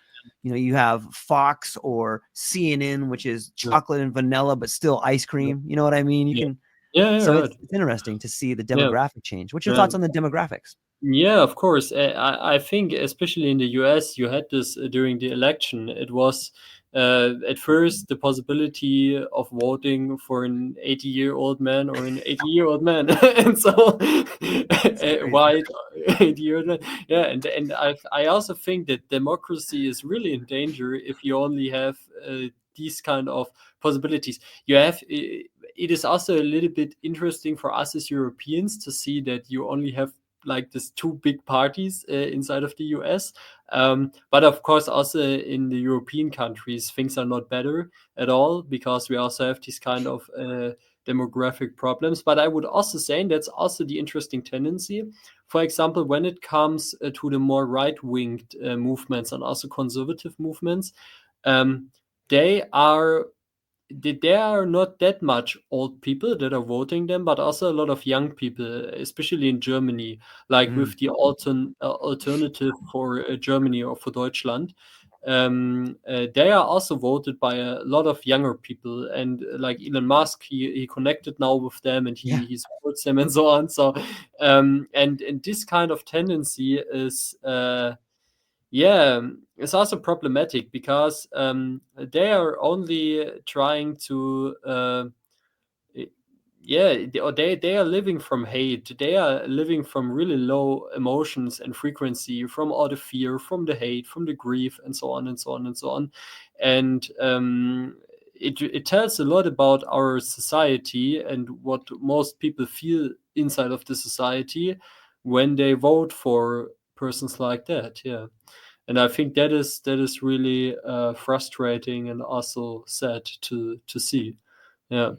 you have Fox or CNN, which is Yeah. chocolate and vanilla, but still ice Yeah. cream. You know what I mean? You Yeah. can, Yeah. Yeah. so Right. it's interesting to see the Yeah. demographic change. What's your Yeah. thoughts on the demographics? Yeah, of course. I think, especially in the US, you had this during the election. It was at first the possibility of voting for an 80-year-old man or an 80-year-old man, and so It's a crazy. white 80-year-old man. Yeah, and I also think that democracy is really in danger if you only have these kind of possibilities. You have. It is also a little bit interesting for us as Europeans to see that you only have like these two big parties inside of the US. But of course, also in the European countries, things are not better at all because we also have these kind of demographic problems. But I would also say, and that's also the interesting tendency, for example, when it comes to the more right-winged movements and also conservative movements, um, they are there are not that much old people that are voting them, but also a lot of young people, especially in Germany, like Mm, with the alternative for Germany or for Deutschland. They are also voted by a lot of younger people, and like Elon Musk, he connected now with them, and yeah. he supports them and so on. So, and this kind of tendency is. Yeah, it's also problematic because they are only trying to i- yeah, they are living from hate. They are living from really low emotions and frequency, from all the fear, from the hate, from the grief, and so on and so on and so on. And it tells a lot about our society and what most people feel inside of the society when they vote for persons like that. Yeah, and I think that is really frustrating and also sad to see. Yeah,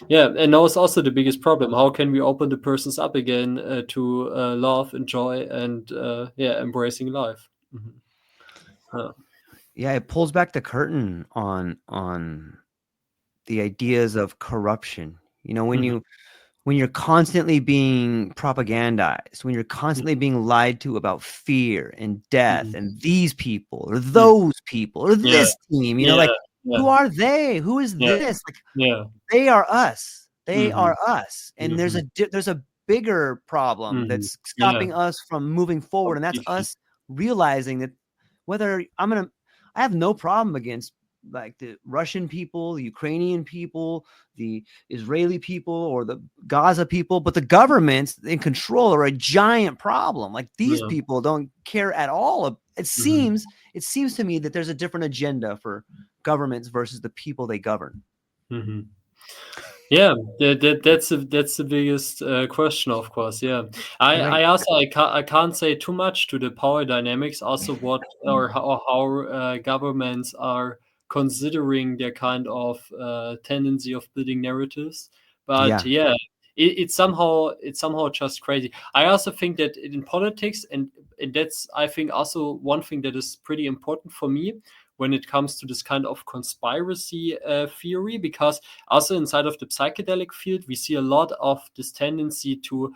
yeah, and now it's also the biggest problem. How can we open the persons up again to love, enjoy, and yeah, embracing life? Mhm. Yeah. Yeah, it pulls back the curtain on the ideas of corruption. When Mhm. you're constantly being propagandized, when you're constantly being lied to about fear and death Mhm. and these people or Mhm. those people or Yeah, this team, yeah, like yeah, who are they? Who is yeah, this? Like yeah. they are us. They Mhm. are us. And there's Mhm. a bigger problem Mhm. that's Yeah, stopping us from moving forward, and that's completely. us realizing that whether I have no problem against like the Russian people, the Ukrainian people, the Israeli people, or the Gaza people, but the governments in control are a giant problem. Like these Yeah. people don't care at all. It Mhm. seems it seems to me that there's a different agenda for governments versus the people they govern. Mm-hmm. Yeah, that's the biggest question, of course. Yeah, Right. I can't say too much to the power dynamics. Also, what or how governments are considering their kind of tendency of building narratives. But Yeah. yeah, it's somehow just crazy. I also think that in politics, and that's I think also one thing that is pretty important for me when it comes to this kind of conspiracy theory, because also inside of the psychedelic field, we see a lot of this tendency to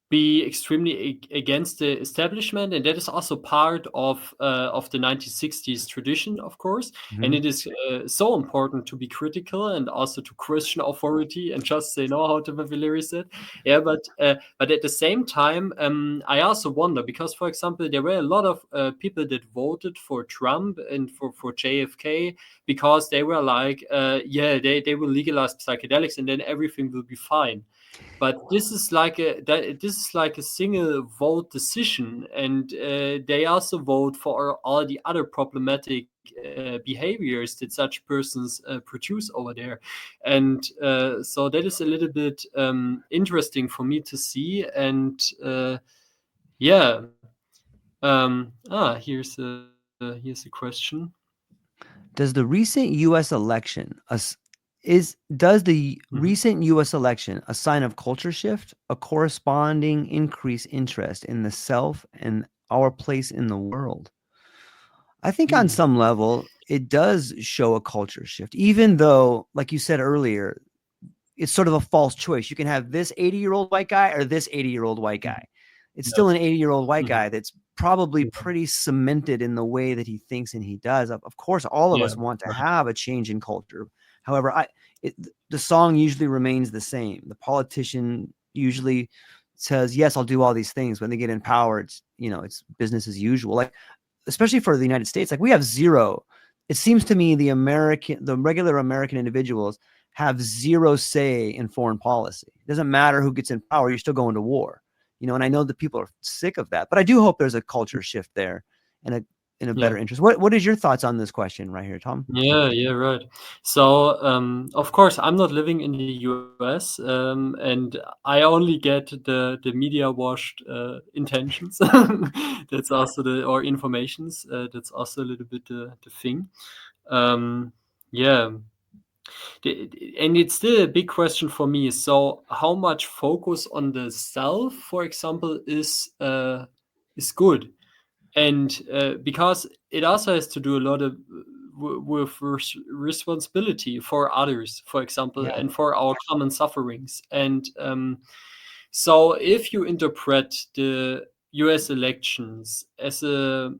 be extremely against the establishment, and that is also part of the 1960s tradition, of course. And Mhm. it is so important to be critical and also to question authority and just say no, how to vocabulary said. Yeah, but at the same time, I also wonder because, for example, there were a lot of people that voted for Trump and for JFK because they were like, yeah, they will legalize psychedelics and then everything will be fine. But this is like a single vote decision, and they also vote for all the other problematic behaviors that such persons produce over there. And so that is a little bit interesting for me to see. And yeah, here's a question. Does the recent U.S. election does the Mhm. recent U.S. election a sign of culture shift, a corresponding increased interest in the self and our place in the world? I think on Hmm. some level it does show a culture shift, even though, like you said earlier, it's sort of a false choice. You can have this 80-year-old white guy or this 80-year-old white guy. It's Yeah. still an 80-year-old white Mhm. guy that's probably Yeah. pretty cemented in the way that he thinks and he does. Of course, all of Yeah. us want to Right. have a change in culture. However, the song usually remains the same. The politician usually says, "Yes, I'll do all these things." When they get in power, it's business as usual. Like, especially for the United States, like we have zero. It seems to me the regular American individuals have zero say in foreign policy. It doesn't matter who gets in power, you're still going to war. And I know that people are sick of that, but I do hope there's a culture shift there and a Yeah. better interest. What is your thoughts on this question right here, Tom? Yeah, right. So, of course, I'm not living in the US, and I only get the media washed intentions. That's also or informations. That's also a little bit the thing. Um, yeah, and it's still a big question for me. So, how much focus on the self, for example, is good? And because it also has to do a lot of with responsibility for others, for example, Yeah. and for our common sufferings. And so if you interpret the US elections as a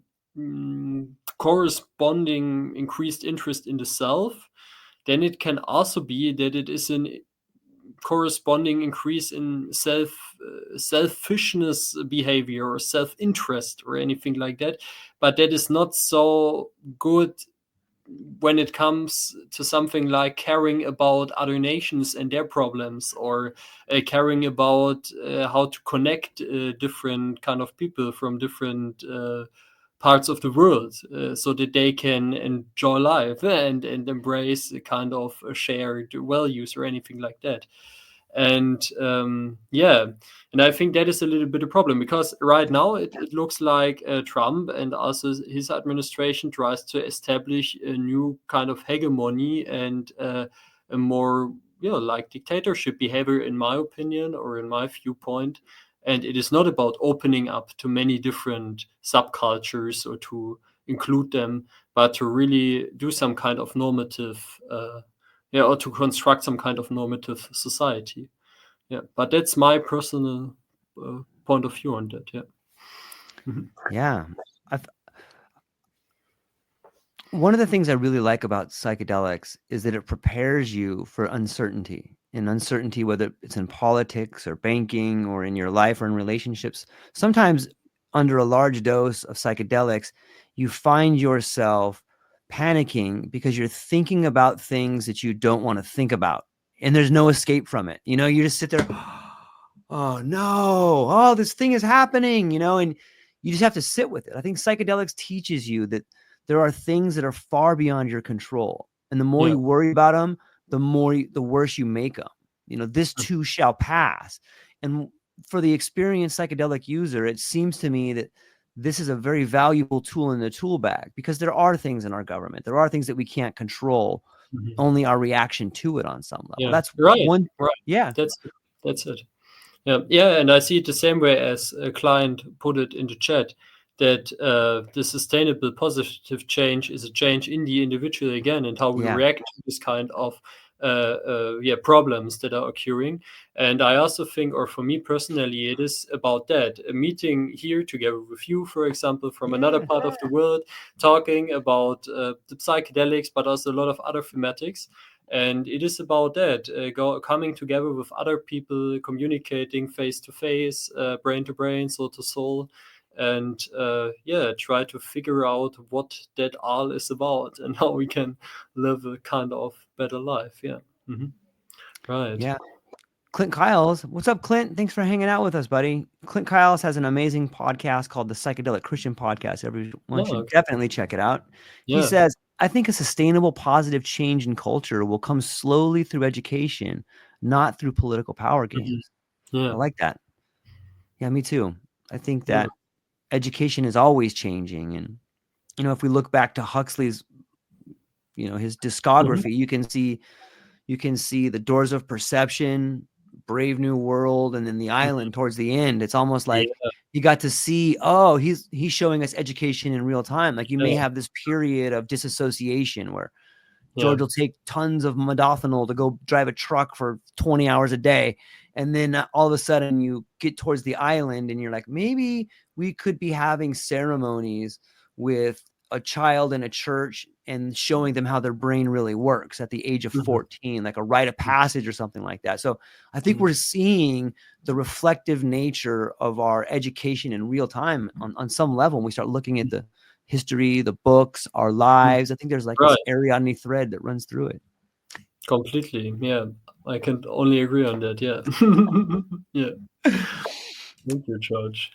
corresponding increased interest in the self, then it can also be that it is an corresponding increase in selfishness behavior or self-interest or anything like that, but that is not so good when it comes to something like caring about other nations and their problems, or caring about how to connect different kind of people from different parts of the world, so that they can enjoy life and embrace a kind of shared values or anything like that. And yeah, and I think that is a little bit a problem, because right now it looks like Trump and also his administration tries to establish a new kind of hegemony and a more, like dictatorship behavior, in my opinion or in my viewpoint. And it is not about opening up to many different subcultures or to include them, but to really do some kind of normative or to construct some kind of normative society. Yeah, but that's my personal point of view on that. Yeah. Mhm. Yeah. I've, One of the things I really like about psychedelics is that it prepares you for uncertainty. And uncertainty, whether it's in politics or banking or in your life or in relationships. Sometimes under a large dose of psychedelics, you find yourself panicking because you're thinking about things that you don't want to think about. And there's no escape from it. You just sit there, oh no, this thing is happening, and you just have to sit with it. I think psychedelics teaches you that there are things that are far beyond your control. And the more Yeah. you worry about them, the worse you make them. This too shall pass. And for the experienced psychedelic user, it seems to me that this is a very valuable tool in the tool bag, because there are things in our government. There are things that we can't control, Mhm. only our reaction to it on some level. Yeah. That's Right. one. Right. Yeah. That's it. Yeah, yeah, and I see it the same way as a client put it in the chat, that the sustainable positive change is a change in the individual again, and how we Yeah. react to this kind of problems that are occurring. And I also think, or for me personally, it is about that. A meeting here together with you, for example, from another Yeah. part of the world, talking about the psychedelics, but also a lot of other thematics. And it is about that, coming together with other people, communicating face to face, brain to brain, soul to soul, and try to figure out what that all is about and how we can live a kind of better life. Yeah. Hmm. Right. Yeah. Clint Kyles. What's up, Clint? Thanks for hanging out with us, buddy. Clint Kyles has an amazing podcast called the Psychedelic Christian Podcast. Everyone Oh, should okay. definitely check it out. He Yeah. says, I think a sustainable positive change in culture will come slowly through education, not through political power Hmm. games. I Yeah. like that. Yeah, me too. I think Yeah. that education is always changing. And, if we look back to Huxley's, his Hmm. discography, you can see the Doors of Perception, Brave New World, and then the Island towards the end. It's almost like Yeah. you got to see, oh, he's showing us education in real time. Like you may Yeah. have this period of disassociation where Yeah. George will take tons of modafinil to go drive a truck for 20 hours a day. And then all of a sudden you get towards the island and you're like, maybe we could be having ceremonies with a child in a church and showing them how their brain really works at the age of Hmm. 14, like a rite of passage or something like that. So I think Hmm. we're seeing the reflective nature of our education in real time on some level. When we start looking at the history, the books, our lives. I think there's like this Right. Ariadne thread that runs through it. Completely. Yeah. I can only agree on that. Yeah. Yeah. Thank you, George.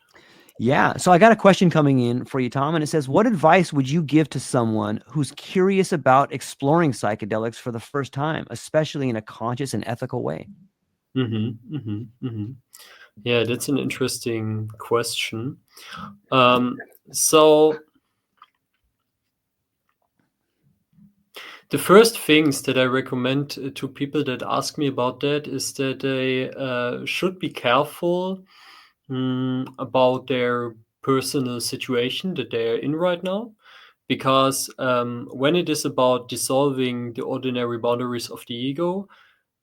Yeah. So I got a question coming in for you, Tom, and it says, what advice would you give to someone who's curious about exploring psychedelics for the first time, especially in a conscious and ethical way? Mm-hmm, mm-hmm, mm-hmm. Yeah, that's an interesting question. So the first things that I recommend to people that ask me about that is that they should be careful about their personal situation that they are in right now. Because when it is about dissolving the ordinary boundaries of the ego,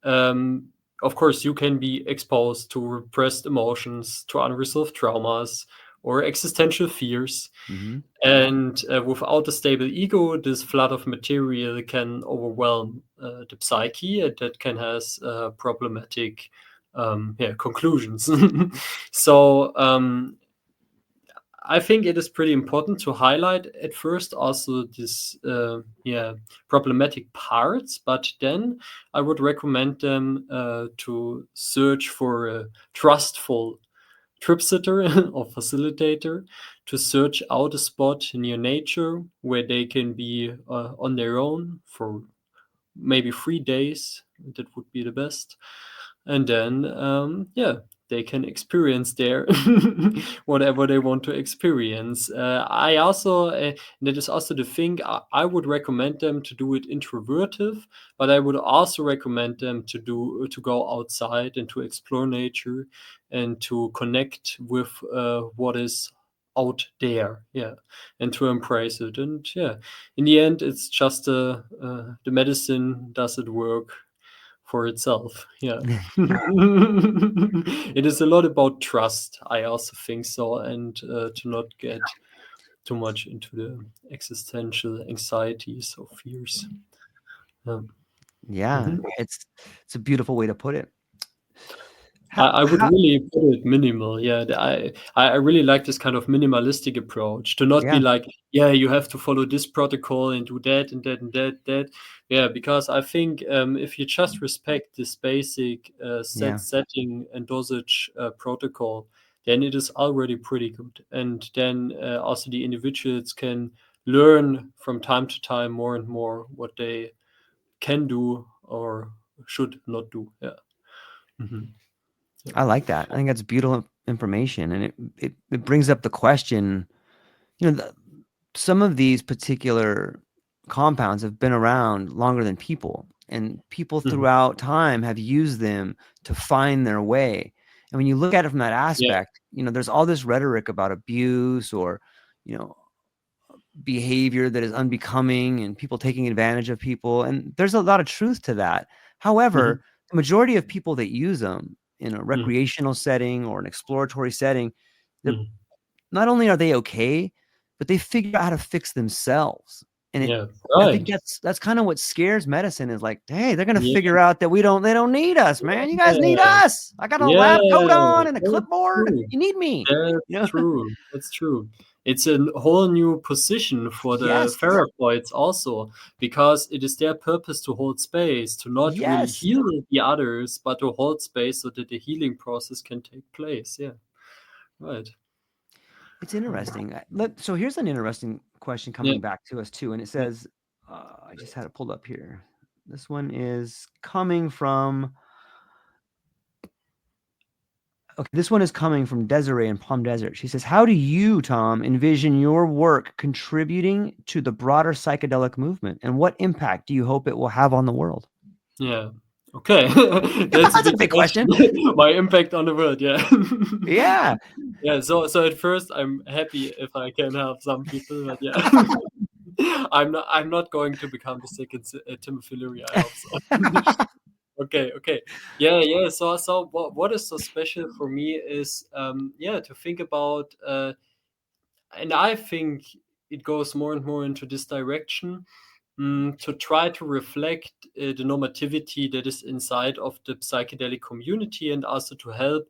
um, of course, you can be exposed to repressed emotions, to unresolved traumas, or existential fears. Mm-hmm. And without a stable ego, this flood of material can overwhelm the psyche, and that can has problematic conclusions. So I think it is pretty important to highlight at first also this problematic parts, but then I would recommend them to search for a trustful trip sitter or facilitator to search out a spot near nature where they can be on their own for maybe 3 days. That would be the best. And then, they can experience there whatever they want to experience. I also, that is also the thing, I would recommend them to do it introvertive, but I would also recommend them to go outside and to explore nature and to connect with what is out there, yeah, and to embrace it. And yeah, in the end, it's just the medicine doesn't work for itself. Yeah. It is a lot about trust. I also think so, and to not get too much into the existential anxieties or fears. Yeah. Yeah. Mhm. It's a beautiful way to put it. I would How, really put it minimal. Yeah, I really like this kind of minimalistic approach to not be yeah. like, yeah, you have to follow this protocol and do that and that and that. Yeah, because I think if you just respect this basic Yeah. setting and dosage protocol, then it is already pretty good. And then also the individuals can learn from time to time more and more what they can do or should not do. Yeah. Mm-hmm. Yeah. I like that. I think that's beautiful information, and it brings up the question. Some of these particular compounds have been around longer than people, and people Mm-hmm. throughout time have used them to find their way. And when you look at it from that Yeah. aspect, there's all this rhetoric about abuse or, you know, behavior that is unbecoming and people taking advantage of people. And there's a lot of truth to that. Mm-hmm. However, the majority of people that use them in a Mm-hmm. recreational setting or an exploratory setting, they're Mm-hmm. not only are they okay, but they figure out how to fix themselves. And Yeah. I think Right. that's kind of what scares medicine is like, hey, they're gonna Yeah. figure out that they don't need us, man. You guys need Yeah. us. I got a Yeah. lab coat on and a That's clipboard. true. You need me. That's true. That's true. It's a whole new position for the Yes. therapists also, because it is their purpose to hold space, to not really Yes. heal the others, but to hold space so that the healing process can take place. Yeah. Right. It's interesting. So here's an interesting question Yeah. coming back to us too. And it Yeah. says, I just had it pulled up here. This one is coming from Okay, this one is coming from Desiree in Palm Desert. She says, how do you, Tom, envision your work contributing to the broader psychedelic movement? And what impact do you hope it will have on the world? Yeah. Okay. That's a That's a big big question. question. My impact on the world. Yeah. Yeah. Yeah. So at first, I'm happy if I can help some people, but yeah. I'm not going to become the second Timothy Leary. I hope so. Okay. Yeah. So what is so special for me is to think about and I think it goes more and more into this direction, to try to reflect the normativity that is inside of the psychedelic community, and also to help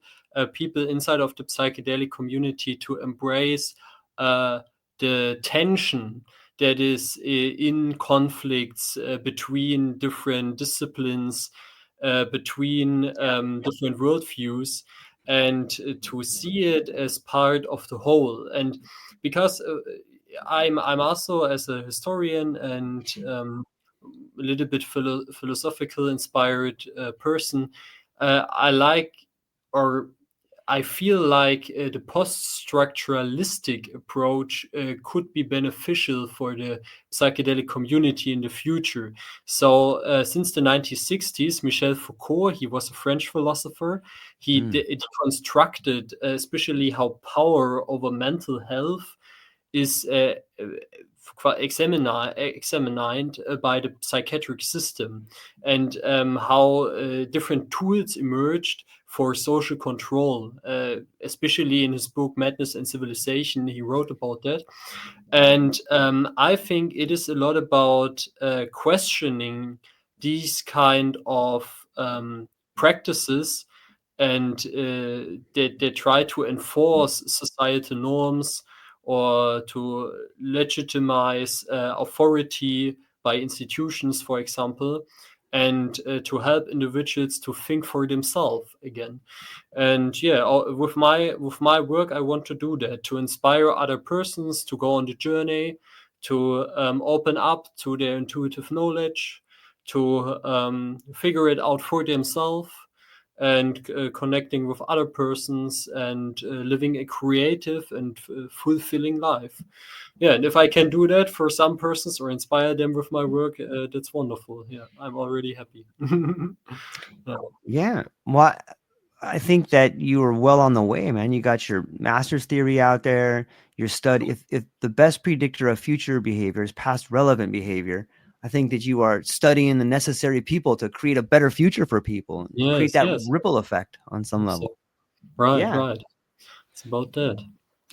people inside of the psychedelic community to embrace the tension that is in conflicts between different disciplines, between different worldviews, and to see it as part of the whole. And because I'm also, as a historian and a little bit philosophical inspired person, I like, or I feel like the post-structuralistic approach could be beneficial for the psychedelic community in the future. So since the 1960s, Michel Foucault, he was a French philosopher, it constructed especially how power over mental health is examined by the psychiatric system, and how different tools emerged for social control. Especially in his book Madness and Civilization, he wrote about that. And I think it is a lot about questioning these kind of practices, and they try to enforce societal norms or to legitimize authority by institutions, for example, and to help individuals to think for themselves again. And with my work, I want to do that, to inspire other persons to go on the journey, to open up to their intuitive knowledge, to figure it out for themselves, and connecting with other persons, and living a creative and fulfilling life. Yeah, and if I can do that for some persons or inspire them with my work, that's wonderful. Yeah, I'm already happy. Yeah. Yeah. Well, I think that you were well on the way, man. You got your master's theory out there. Your study, if the best predictor of future behavior is past relevant behavior, I think that you are studying the necessary people to create a better future for people and create Yes, that yes. ripple effect on some So, level. right, Yeah, right. It's about that.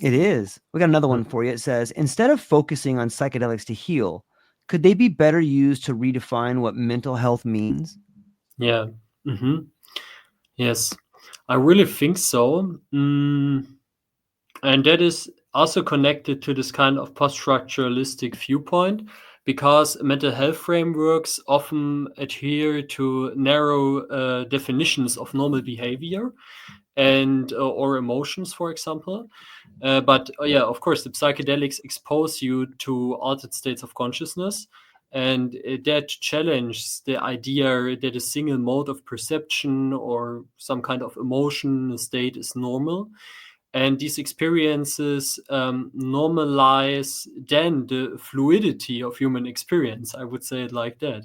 it is. We got another Mm. one for you. It says, instead of focusing on psychedelics to heal, could they be better used to redefine what mental health means? Yeah. Hmm. Yes, I really think so. And that is also connected to this kind of post-structuralistic viewpoint, because mental health frameworks often adhere to narrow definitions of normal behavior. and or emotions, for example. But yeah, of course, the psychedelics expose you to altered states of consciousness, and that challenges the idea that a single mode of perception or some kind of emotion state is normal. And these experiences normalize then the fluidity of human experience. I would say it like that.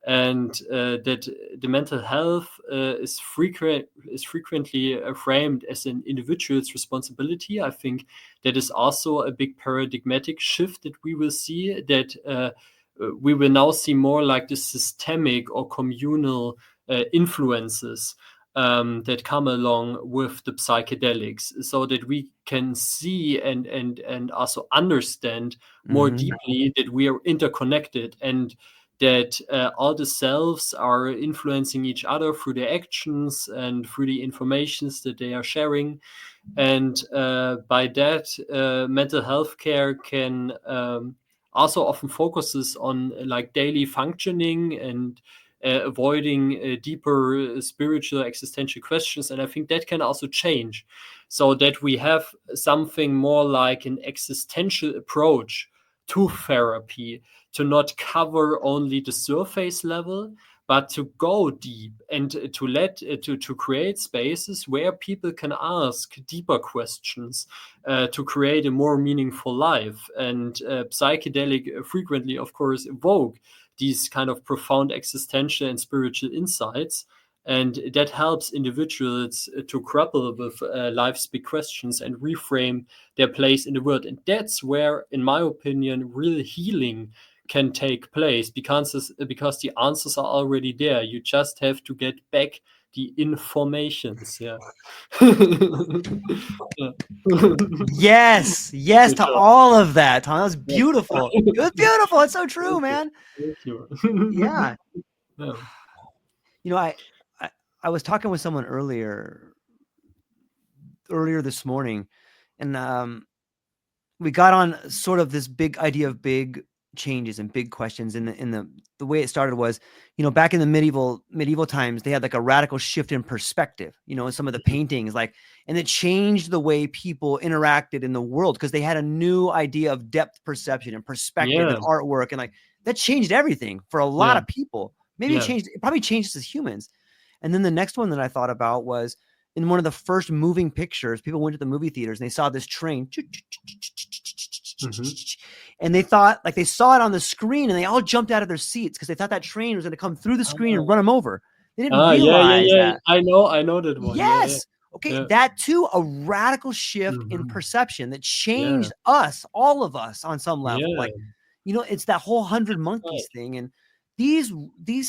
And that the mental health is frequently framed as an individual's responsibility. I think that is also a big paradigmatic shift that we will see, that we will now see more like the systemic or communal influences that come along with the psychedelics, so that we can see and also understand more deeply that we are interconnected, and that all the selves are influencing each other through their actions and through the informations that they are sharing. And by that, mental health care can also often focuses on like daily functioning and avoiding deeper spiritual existential questions. And I think that can also change, so that we have something more like an existential approach to therapy, to not cover only the surface level, but to go deep and to create spaces where people can ask deeper questions, to create a more meaningful life. And psychedelic frequently, of course, evoke these kind of profound existential and spiritual insights. And that helps individuals to grapple with life's big questions and reframe their place in the world. And that's where, in my opinion, real healing can take place, because the answers are already there. You just have to get back the informations. Yeah. Yeah. Yes, For yes to sure. all of that, Tom. That was Yeah. beautiful. It was beautiful. It's so true, Thank you. man. Thank you. Yeah. Yeah. You know, I, I was talking with someone earlier this morning, and we got on sort of this big idea of big changes and big questions. And the way it started was, back in the medieval times, they had like a radical shift in perspective, in some of the paintings, like, and it changed the way people interacted in the world, because they had a new idea of depth perception and perspective Yeah. and artwork. And like, that changed everything for a lot Yeah. of people. Maybe Yeah. it probably changed us as humans. And then the next one that I thought about was, in one of the first moving pictures, people went to the movie theaters and they saw this train, and they thought, like, they saw it on the screen and they all jumped out of their seats because they thought that train was going to come through the screen and run them over. They didn't Yeah, yeah, realize yeah. that. I know that one. Yeah, yeah. Yes. Okay. Yeah. That too, a radical shift in Mhm. perception that Yeah. changed us, all of us, on some level. Yeah. Like, it's that whole 100 Right. monkeys thing. And these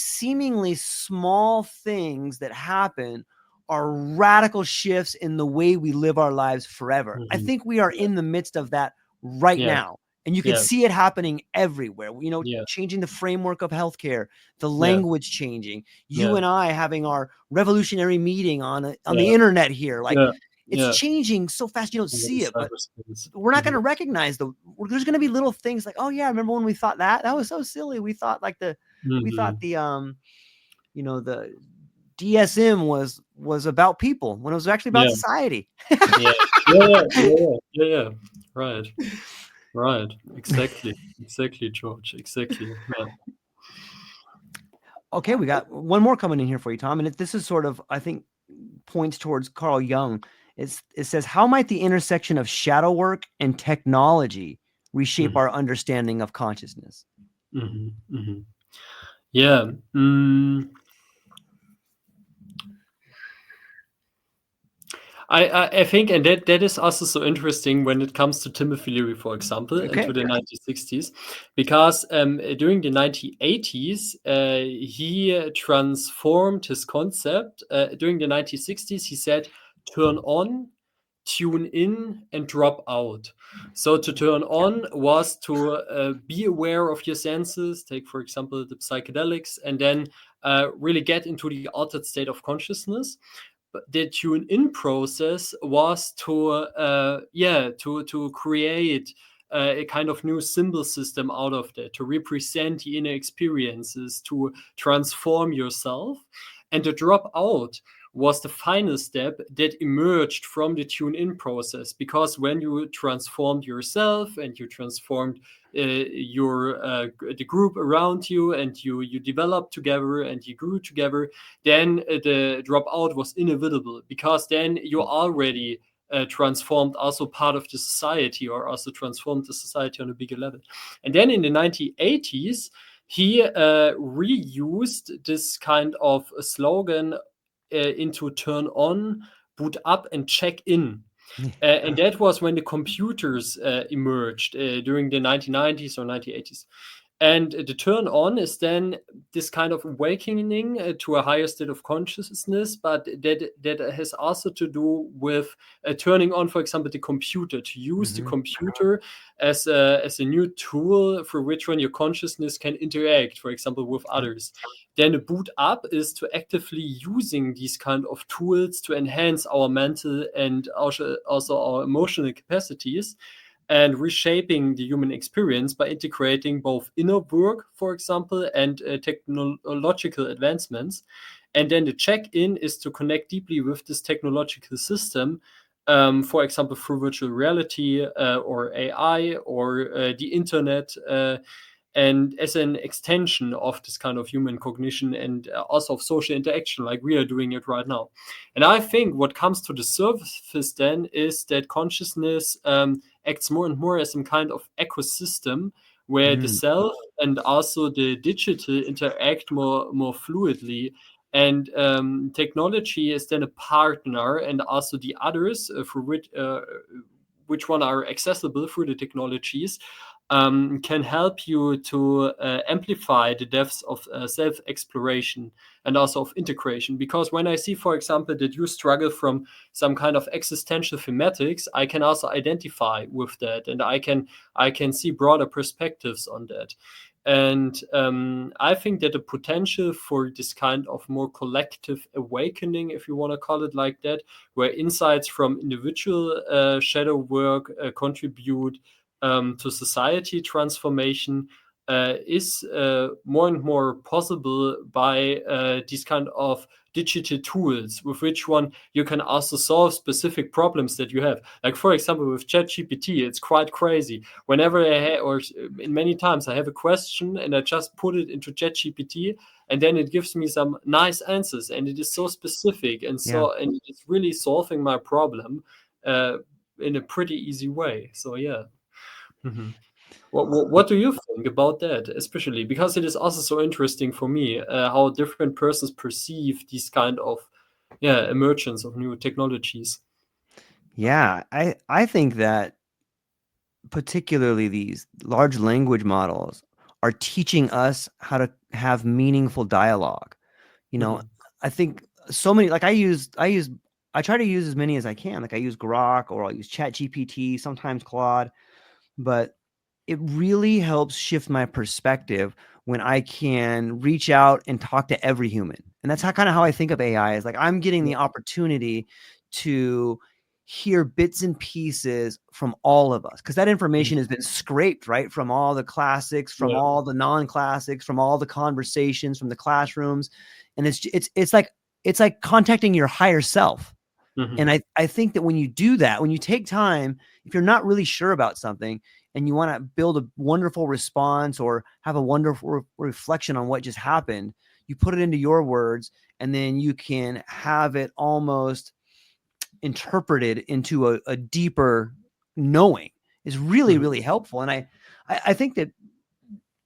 seemingly small things that happen are radical shifts in the way we live our lives forever. I Mhm. think we are Yeah. in the midst of that right Yeah. now. And you can Yeah. see it happening everywhere, Yeah. changing the framework of healthcare, the Yeah. language changing, you Yeah. and I having our revolutionary meeting on the Yeah. internet here. Like, Yeah. it's Yeah. changing so fast you don't Under the see it, but cyberspace. we're not going Mhm. to recognize there's going to be little things like, oh yeah, remember when we thought that was so silly. We thought Mhm. the DSM was about people when it was actually about Yeah. society. Yeah. Yeah. Yeah. Yeah. Yeah. Yeah. Right. Right. Exactly. Exactly, George. Exactly. Yeah. Okay, we got one more coming in here for you, Tom, and this is sort of, I think, points towards Carl Jung. It says, how might the intersection of shadow work and technology reshape Mhm. our understanding of consciousness? Mhm. Mhm. Yeah. Mm. I think, and that is also so interesting when it comes to Timothy Leary, for example, and Okay. to the 1960s, because during the 1980s, he transformed his concept. During the 1960s, he said, turn on, tune in, and drop out. So to turn Yeah. on was to be aware of your senses, take, for example, the psychedelics, and then really get into the altered state of consciousness. But the tune in process was to create a kind of new symbol system out of that, to represent the inner experiences, to transform yourself. And the drop out was the final step that emerged from the tune-in process. Because when you transformed yourself and you transformed the group around you, and you developed together and you grew together, then the dropout was inevitable, because then you already transformed also part of the society, or also transformed the society on a bigger level. And then in the 1980s, he reused this kind of a slogan into turn on, boot up, and check in. And that was when the computers emerged during the 1990s or 1980s. And the turn on is then this kind of awakening to a higher state of consciousness, but that has also to do with turning on, for example, the computer, to use the computer as a new tool for which one your consciousness can interact, for example, with others. Then the boot up is to actively using these kind of tools to enhance our mental and also our emotional capacities, and reshaping the human experience by integrating both inner work, for example, and technological advancements. And then the check-in is to connect deeply with this technological system, for example, through virtual reality or AI or the internet, and as an extension of this kind of human cognition and also of social interaction, like we are doing it right now. And I think what comes to the surface then is that consciousness acts more and more as some kind of ecosystem, where the self and also the digital interact more fluidly. And technology is then a partner, and also the others for which one are accessible through the technologies, can help you to amplify the depths of self-exploration and also of integration. Because when I see, for example, that you struggle from some kind of existential thematics, I can also identify with that, and I can see broader perspectives on that. And I think that the potential for this kind of more collective awakening, if you want to call it like that, where insights from individual shadow work contribute to society transformation, is more and more possible by these kind of digital tools, with which one you can also solve specific problems that you have. Like, for example, with ChatGPT, it's quite crazy. Whenever or in many times I have a question and I just put it into ChatGPT, and then it gives me some nice answers, and it is so specific and and it's really solving my problem in a pretty easy way. So yeah. Mhm. What do you think about that, especially because it is also so interesting for me how different persons perceive these kind of emergence of new technologies? Yeah, I think that particularly these large language models are teaching us how to have meaningful dialogue. You know, Mhm. I think so many, like I try to use as many as I can. Like I use Grok, or I'll use Chat GPT, sometimes Claude, but it really helps shift my perspective when I can reach out and talk to every human. And that's how kind of how I think of AI, is like I'm getting Yeah. the opportunity to hear bits and pieces from all of us, because that Mhm. information has been scraped right from all the classics, from Yeah. all the non-classics, from all the conversations, from the classrooms. And it's like contacting your higher self. Mhm. And I think that when you do that, when you take time, if you're not really sure about something and you want to build a wonderful response or have a wonderful reflection on what just happened, you put it into your words, and then you can have it almost interpreted into a deeper knowing. Is really, Mhm. really helpful. And I think that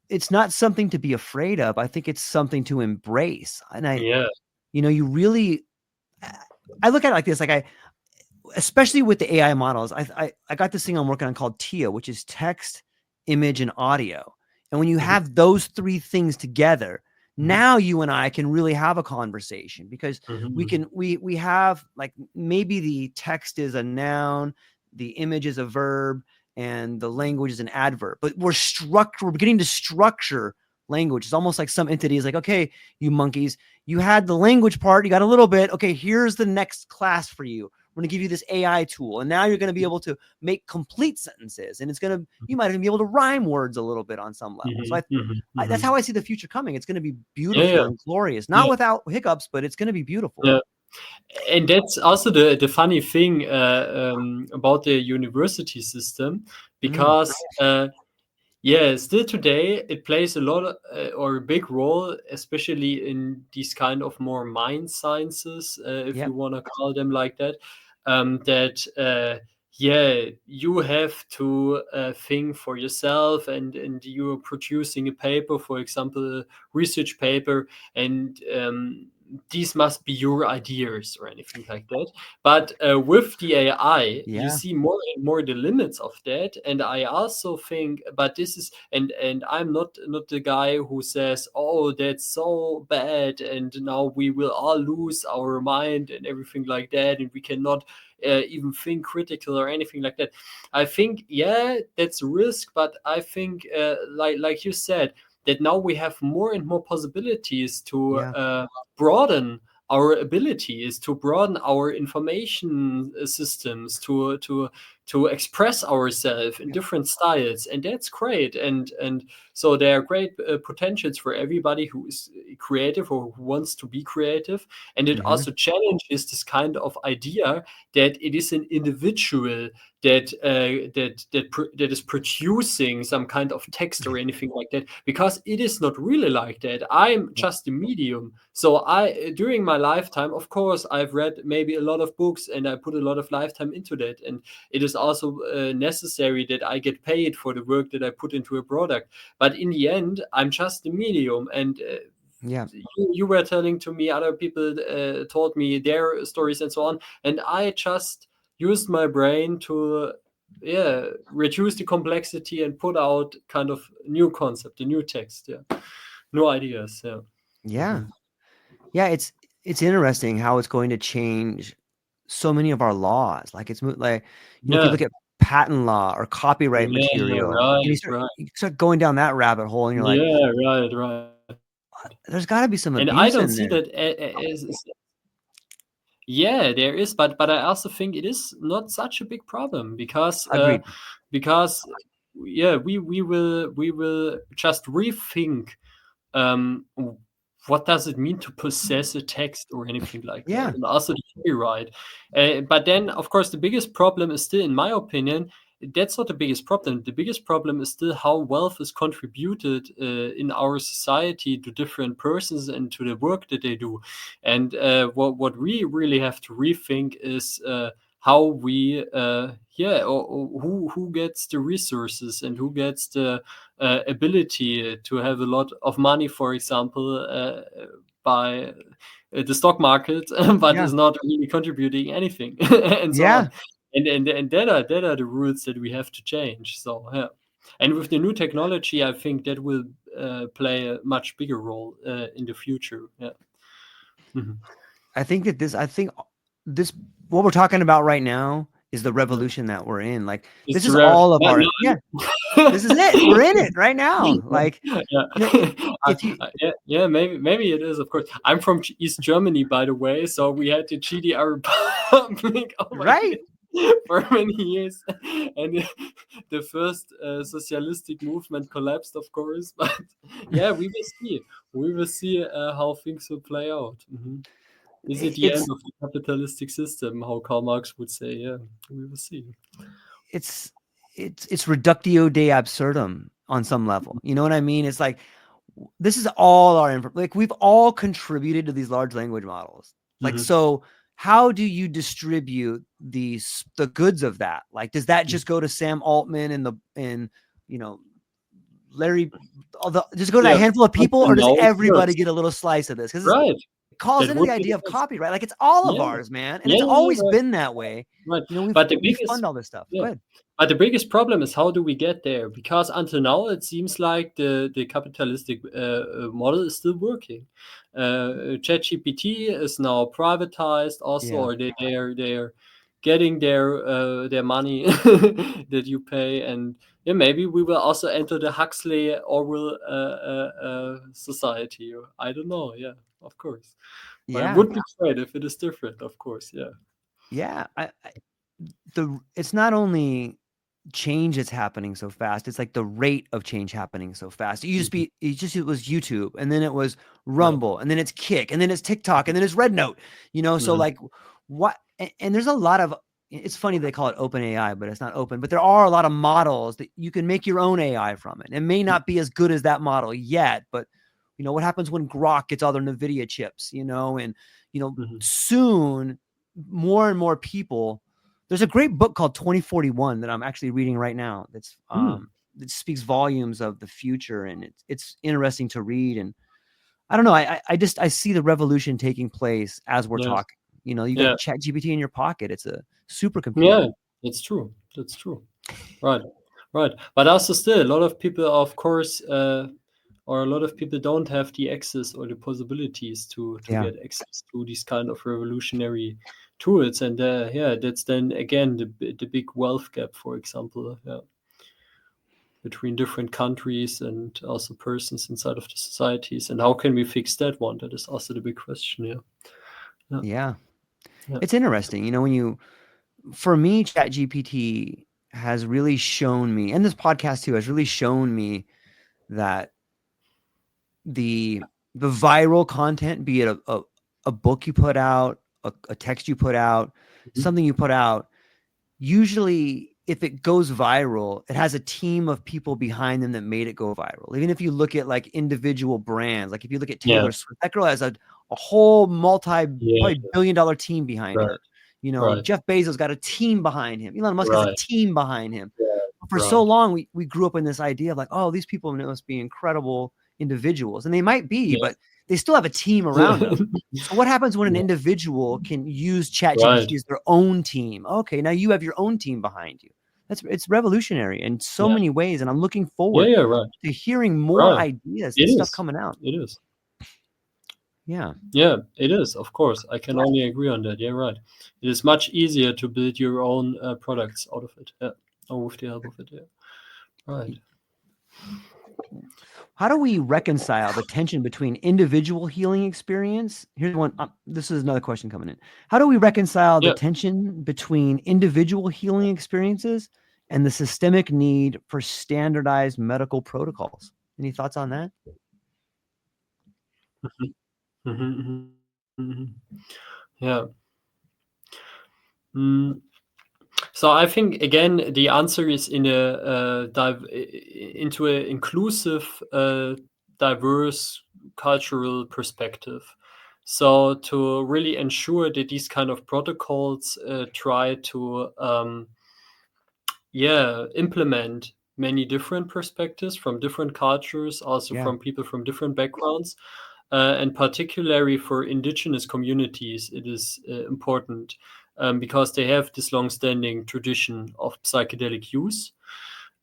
it's not something to be afraid of. I think it's something to embrace. And Yeah. you really, I look at it like this, especially with the AI models, I got this thing I'm working on called TIA, which is text, image, and audio. And when you Mhm. have those three things together, Mhm. now you and I can really have a conversation, because we Mhm. can we have, like, maybe the text is a noun, the image is a verb, and the language is an adverb. But we're beginning to structure language. It's almost like some entity is like, okay, you monkeys, you had the language part, you got a little bit. Okay, here's the next class for you. We're going to give you this AI tool, and now you're going to be able to make complete sentences, and you might even be able to rhyme words a little bit on some level. So Mhm. Mhm. that's Mhm. how I see the future coming. It's going to be Yeah. beautiful Yeah. and glorious, not Yeah. without hiccups, but it's going to be beautiful. Yeah. And that's also the funny thing about the university system, Mm, because yeah, still today it plays a lot or a big role, especially in these kind of more mind sciences, if yep. you want to call them like that. That yeah, you have to think for yourself, and you're producing a paper, for example, a research paper, and these must be your ideas or anything like that. But with the AI, you Yeah. see more and more the limits of that. And I also think, but this is, and I'm not the guy who says, "Oh, that's so bad," and now we will all lose our mind and everything like that, and we cannot even think critical or anything like that. I think, yeah, that's a risk, but I think, like you said, that now we have more and more possibilities to Yeah. broaden our abilities, to broaden our information systems, to express ourselves in Yep. different styles, and that's great. And so there are great potentials for everybody who is creative or who wants to be creative. And it Mm-hmm. also challenges this kind of idea that it is an individual that is producing some kind of text or anything like that, because it is not really like that. I'm Yep. just a medium. So I, during my lifetime, of course, I've read maybe a lot of books, and I put a lot of lifetime into that, and it is also necessary that I get paid for the work that I put into a product. But in the end, I'm just a medium. And Yeah. you were telling to me, other people told me their stories and so on, and I just used my brain to, yeah, reduce the complexity and put out kind of new concept, a new text, yeah, new ideas, yeah. Yeah. Mhm. Yeah. It's interesting how it's going to change so many of our laws. Like like, if you Yeah, look at patent law or copyright yeah, material, and right, right. you start going down that rabbit hole, and you're like, Yeah, right, right. there's got to be some And I abuse don't in see there. that yeah, there is, but I also think it is not such a big problem, Agreed. because yeah, we will just rethink um, what does it mean to possess a text or anything like that, Yeah. and also the copyright. But then, of course, the biggest problem is still, in my opinion, that's not the biggest problem. The biggest problem is still how wealth is contributed in our society to different persons and to the work that they do. And what we really have to rethink is how we, yeah, or who gets the resources and who gets the ability to have a lot of money, for example, by the stock market, but Yeah. is not really contributing anything, and so on. Yeah. And that are the rules that we have to change. So yeah. And with the new technology, I think that will play a much bigger role in the future. Yeah. Mhm. I think this, what we're talking about right now is the Yeah. revolution that we're in. Like, It's this the is rare. all of Yeah, our, yeah, no, this is it. We're in it right now. Like, yeah. you know, if you, Yeah, yeah, maybe it is, of course. I'm from East Germany, by the way, so we had the GDR Republic, oh my right. god, for many years. And the first socialistic movement collapsed, of course. But yeah, we will see. We will see how things will play out. Is it the end It's of the capitalistic system, how Karl Marx would say? Yeah, we will see. it's it's reductio de absurdum on some level. You know what I mean? It's like, this is all our like, we've all contributed to these large language models. Like, Mhm. so how do you distribute the goods of that? Like, does that just go to Sam Altman and you know Larry, just go to that Yeah, handful of people, or does no, it everybody works. get a little slice of this? Because it Right. calls That into the would be idea the of best. copyright. Like, it's all of Yeah. ours, man, and Yeah, it's yeah, yeah, always right. been that way. Right. We But the we biggest fund all this stuff. Go yeah. ahead. But the biggest problem is, how do we get there? Because until now, it seems like the capitalistic model is still working. ChatGPT is now privatized also, Yeah. or they're getting their money that you pay. And yeah, maybe we will also enter the Huxley Orwell society. I don't know. Yeah, of course. But it Yeah. would be great if it is different, of course. Yeah. Yeah. It's not only change that's happening so fast. It's like the rate of change happening so fast. Mhm. It was YouTube, and then it was Yeah. Rumble, and then it's Kick, and then it's TikTok, and then it's Red Note, so Mhm. like what, and there's a lot of, it's funny they call it open AI, but it's not open, but there are a lot of models that you can make your own AI from it. It may not be as good as that model yet, but what happens when Grok gets all their NVIDIA chips, and Mhm. soon more and more people. There's a great book called 2041 that I'm actually reading right now. Mm. That speaks volumes of the future, and it's interesting to read. And I don't know, I see the revolution taking place as we're Yes. talking. You got Yeah. Chat GPT in your pocket. It's a supercomputer. Yeah. That's true. That's true. Right. Right. But also still, a lot of people, of course, or a lot of people don't have the access or the possibilities to Yeah, get access to these kind of revolutionary tools. And yeah, that's then again the big wealth gap, for example, yeah, between different countries and also persons inside of the societies. And how can we fix that one? That is also the big question. Yeah. Yeah. yeah. Yeah. It's interesting. For me, Chat GPT has really shown me, and this podcast too has really shown me that the the viral content, be it a book you put out, a text you put out, Mhm. something you put out, usually if it goes viral, it has a team of people behind them that made it go viral. Even if you look at like individual brands, like if you look at Yeah. Taylor Swift, that girl has a whole Yeah. probably $1 billion team behind Right. her. Right. Jeff Bezos got a team behind him. Elon Musk has a Right. team behind him. Yeah. For so Right. long, we grew up in this idea of like, oh, these people must be incredible individuals, and they might be, Yeah. but they still have a team around them. So what happens when an Yeah. individual can use Chat Right. GPT as their own team? Okay, now you have your own team behind you. It's revolutionary in so Yeah. many ways, and I'm looking Yeah. forward Yeah. Right. to hearing more Right. ideas and It stuff is. coming out. It is. Yeah, Yeah, it is. Of course, I can only agree on that. Yeah, right. It is much easier to build your own products out of it. Yeah, or with the help of it. Yeah, right. how do we reconcile the tension between individual healing experience? Here's one. This is another question coming in. How do we reconcile the Yeah. tension between individual healing experiences and the systemic need for standardized medical protocols? Any thoughts on that? Mhm, mhm, mhm. Yeah. Mm. So I think again the answer is in into an inclusive, diverse cultural perspective. So to really ensure that these kind of protocols try to implement many different perspectives from different cultures, also Yeah. from people from different backgrounds, and particularly for indigenous communities, it is important because they have this long-standing tradition of psychedelic use.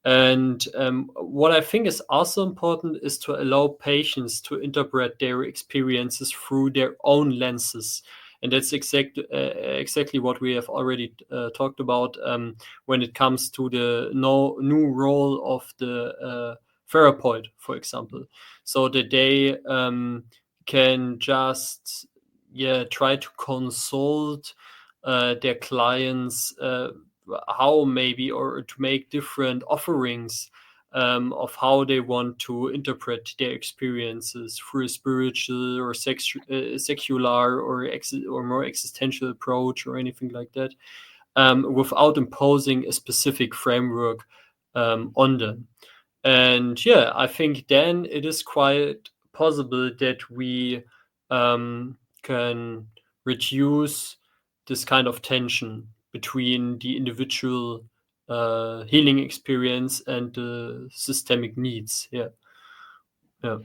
And what I think is also important is to allow patients to interpret their experiences through their own lenses. And that's exactly what we have already talked about when it comes to the new role of the therapist, for example, so that they can just try to consult their clients how maybe or to make different offerings of how they want to interpret their experiences through a spiritual or secular or more existential approach or anything like that, without imposing a specific framework on them. And yeah, I think then it is quite possible that we can reduce this kind of tension between the individual healing experience and the systemic needs. Yeah, yeah.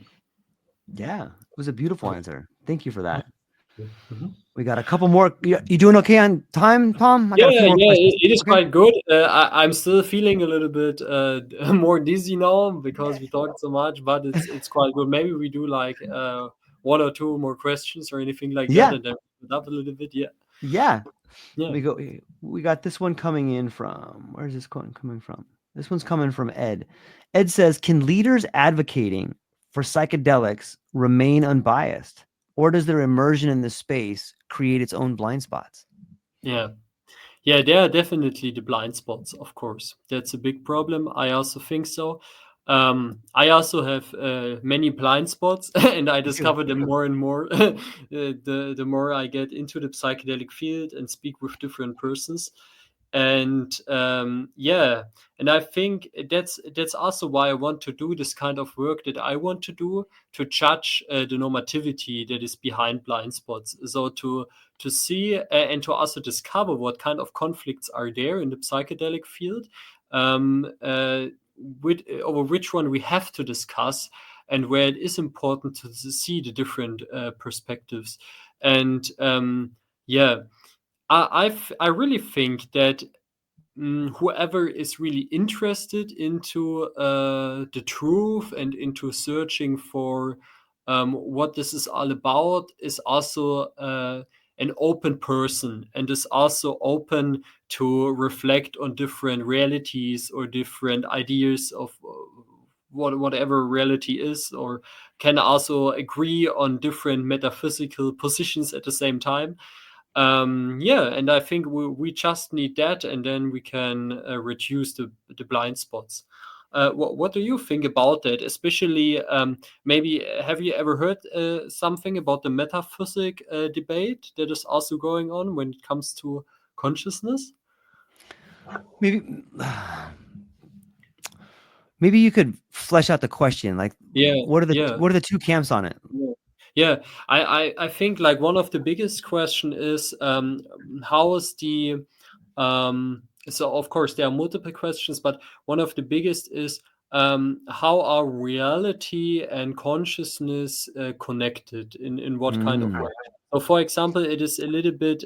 Yeah. It was a beautiful answer. Thank you for that. Mhm. We got a couple more. You doing okay on time, Tom? I got a few Yeah, more yeah, questions. it is Okay. quite good. I'm still feeling a little bit more dizzy now because we talked so much, but it's quite good. Maybe we do like one or two more questions or anything like that, Yeah. and then we up a little bit. Yeah, Yeah. yeah, We go. We got this one coming in from. Where's this coming from? This one's coming from Ed. Ed says, "Can leaders advocating for psychedelics remain unbiased, or does their immersion in this space create its own blind spots?" yeah. Yeah, there are definitely the blind spots, of course. That's a big problem. I also think so. I also have many blind spots, and I Me too. discover them more and more the more I get into the psychedelic field and speak with different persons. And yeah, and I think that's also why I want to do this kind of work that I want to do, to judge the normativity that is behind blind spots. So to see and to also discover what kind of conflicts are there in the psychedelic field, over which one we have to discuss, and where it is important to see the different perspectives. And yeah, I really think that whoever is really interested into the truth and into searching for what this is all about is also an open person, and is also open to reflect on different realities or different ideas of whatever reality is, or can also agree on different metaphysical positions at the same time. Yeah, and I think we just need that, and then we can reduce the blind spots. What do you think about that? Especially, maybe have you ever heard something about the metaphysic debate that is also going on when it comes to consciousness? Maybe maybe you could flesh out the question. Like, Yeah, yeah. what are the two camps on it? Yeah, yeah. I think like one of the biggest question is how is the so of course there are multiple questions, but one of the biggest is how are reality and consciousness connected in what kind of Mm, way? So for example, it is a little bit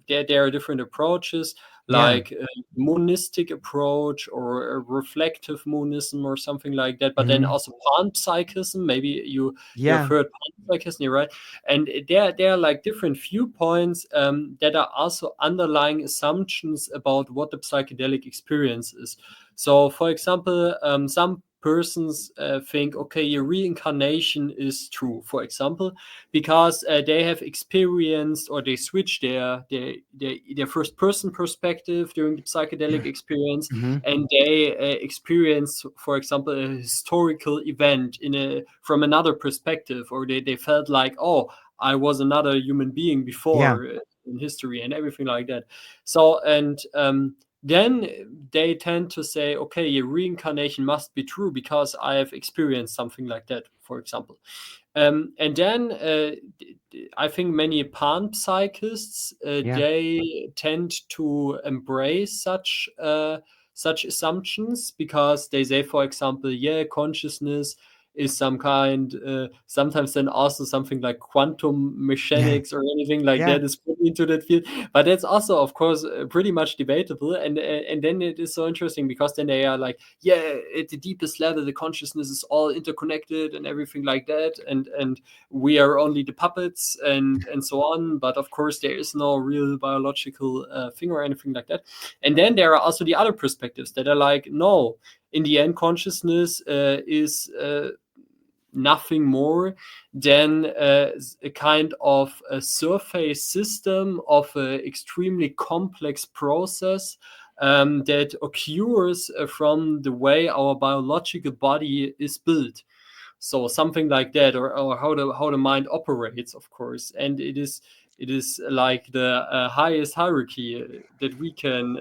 there are different approaches, yeah. like a monistic approach or a reflective monism or something like that, but then Hmm. also panpsychism. Maybe you have Yeah. heard panpsychism, you're right. And there are like different viewpoints that are also underlying assumptions about what the psychedelic experience is. So for example, some persons think, okay, your reincarnation is true, for example, because they have experienced, or they switch their first person perspective during the psychedelic experience, Hmm. and they experience, for example, a historical event from another perspective, or they felt like, oh, I was another human being Yeah. before in history and everything like that. So and then they tend to say, okay, your reincarnation must be true because I have experienced something like that, for example. And then I think many panpsychists Yeah. they tend to embrace such assumptions, because they say, for example, yeah, consciousness is some kind, sometimes then also something like quantum Yeah. mechanics or anything like Yeah. that is put into that field. But that's also, of course, pretty much debatable. And then it is so interesting, because then they are like, yeah, at the deepest level, the consciousness is all interconnected and everything like that, and we are only the puppets and so on. But of course, there is no real biological thing or anything like that. And then there are also the other perspectives that are like, no, in the end, consciousness is nothing more than a kind of a surface system of an extremely complex process that occurs from the way our biological body is built. So something like that, or how the mind operates, of course. And it is like the highest hierarchy that we can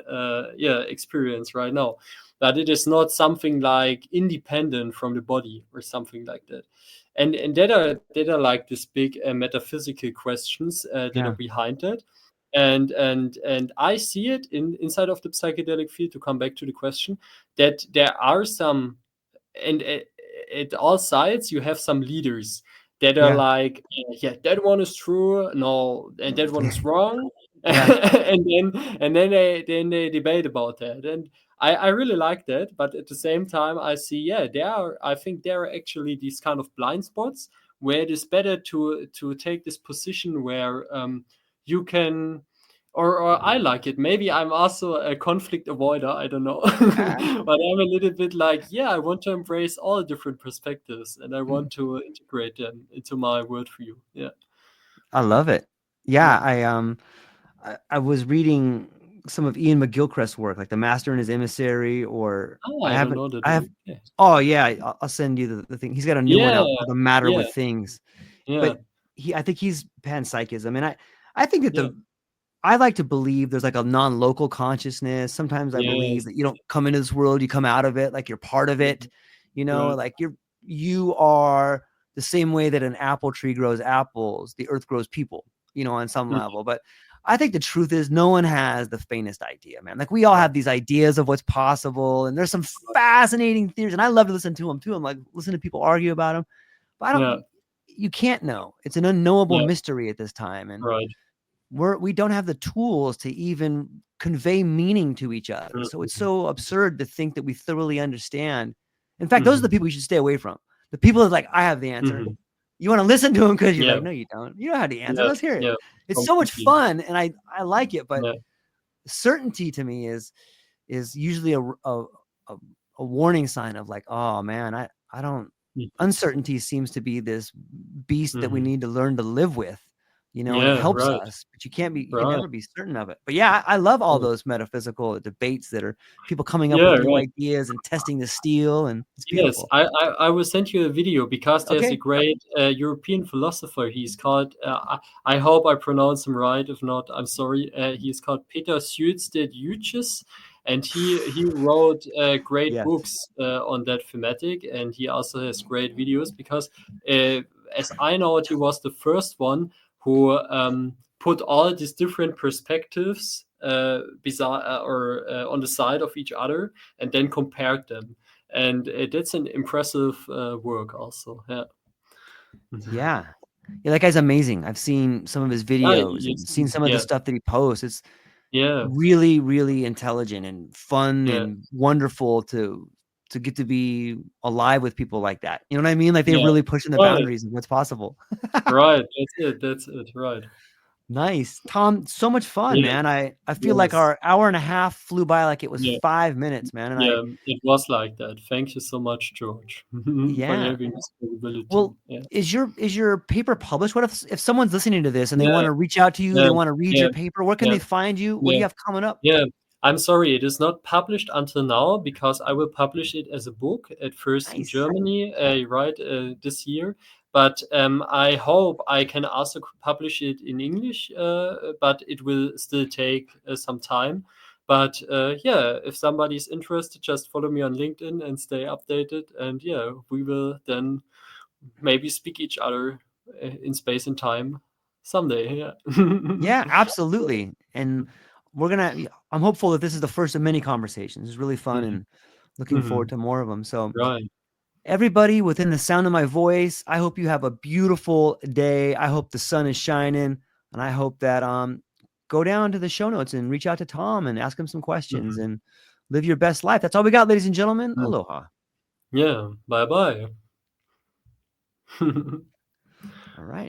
experience right now. But it is not something like independent from the body or something like that. And that are like these big metaphysical questions that are Yeah. behind that. And I see it inside of the psychedelic field, to come back to the question, that there are some, and at all sides you have some leaders that are Yeah. like, yeah, that one is true, no, and that one is wrong. Yeah. And then they debate about that, and I really like that. But at the same time, I see, yeah, I think there are actually these kind of blind spots where it is better to take this position where you can, or I like it. Maybe I'm also a conflict avoider. I don't know, Ah, but I'm a little bit like, yeah, I want to embrace all different perspectives, and I mm, want to integrate them into my worldview. Yeah, I love it. Yeah, yeah, I was reading. some of Ian McGilchrist's work, like The Master and His Emissary, or Oh, I I don't haven't, know that I have, book. Yeah. oh yeah, I'll send you the thing. He's got a new one Yeah, out called The Matter yeah, with Things, yeah, but I think he's panpsychism, and I think that yeah, I like to believe there's like a non-local consciousness. Sometimes I believe yes, that you don't come into this world, you come out of it, like you're part of it, mhm, right, like you are the same way that an apple tree grows apples, the earth grows people, on some mhm, level. But I think the truth is no one has the faintest idea, man. Like we all right, have these ideas of what's possible, and there's some fascinating theories, and I love to listen to them too. I'm like, listen to people argue about them, but I yeah, don't, you can't know. It's an unknowable yeah, mystery at this time. And right, we don't have the tools to even convey meaning to each other. So it's mhm, so absurd to think that we thoroughly understand. In fact, those are the mhm, people you should stay away from. The people that are like, I have the answer. mhm, You want to listen to them because you're yeah, like, no, you don't. You don't have the answer. yeah, Let's hear it. yeah, It's so much completely, fun, and I like it. But yeah, certainty to me is usually a warning sign of like, oh man, I don't. mhm, Uncertainty seems to be this beast that we mhm, need to learn to live with, and it yeah, helps right, us, but you can right, never be certain of it. But yeah, I love all yeah, those metaphysical debates that are people coming up yeah, with new right. ideas and testing the steel, and it's Yes, beautiful. I will send you a video because there's a Okay. great European philosopher. He's called, I hope I pronounce him right. If not, I'm sorry. He's called Peter Sjöstedt, and he wrote great Yes. books on that thematic, and he also has great videos because, uh, as I know it, he was the first one who put all these different perspectives beside or on the side of each other, and then compared them, and that's an impressive work also. Yeah. Mhm. Yeah. Yeah, that guy's amazing. I've seen some of his Yeah, videos and seen some of the yeah, stuff that he posts. It's yeah, really, really intelligent and fun yeah, and wonderful to get to be alive with people like that. You know what I mean? Like they're yeah. really pushing the Right, boundaries of what's possible. right. That's it. Right. Nice. Tom, so much fun, Yeah. man. I feel like Yes. our hour and a half flew by like it was Yeah. 5 minutes, man. And Yeah. It was like that. Thank you so much, George, for yeah. having this capability. Well, Yeah. is your paper published? What if someone's listening to this and they Yeah. want to reach out to you, Yeah. they want to read Yeah. your paper, where can Yeah. they find you? What do Yeah. you have coming up? Yeah, I'm sorry, it is not published until now because I will publish it as a book at first in Nice. Germany, right, this year. But I hope I can also publish it in English, but it will still take some time. But yeah, if somebody's interested, just follow me on LinkedIn and stay updated. And yeah, we will then maybe speak each other in space and time someday. Yeah. Yeah, absolutely. And I'm hopeful that this is the first of many conversations. It's really fun Mhm. and looking forward Mhm. to more of them. So Right. everybody within the sound of my voice, I hope you have a beautiful day. I hope the sun is shining, and I hope that go down to the show notes and reach out to Tom and ask him some questions Mhm. and live your best life. That's all we got, ladies and gentlemen. Mm. Aloha. Yeah, bye bye. All right.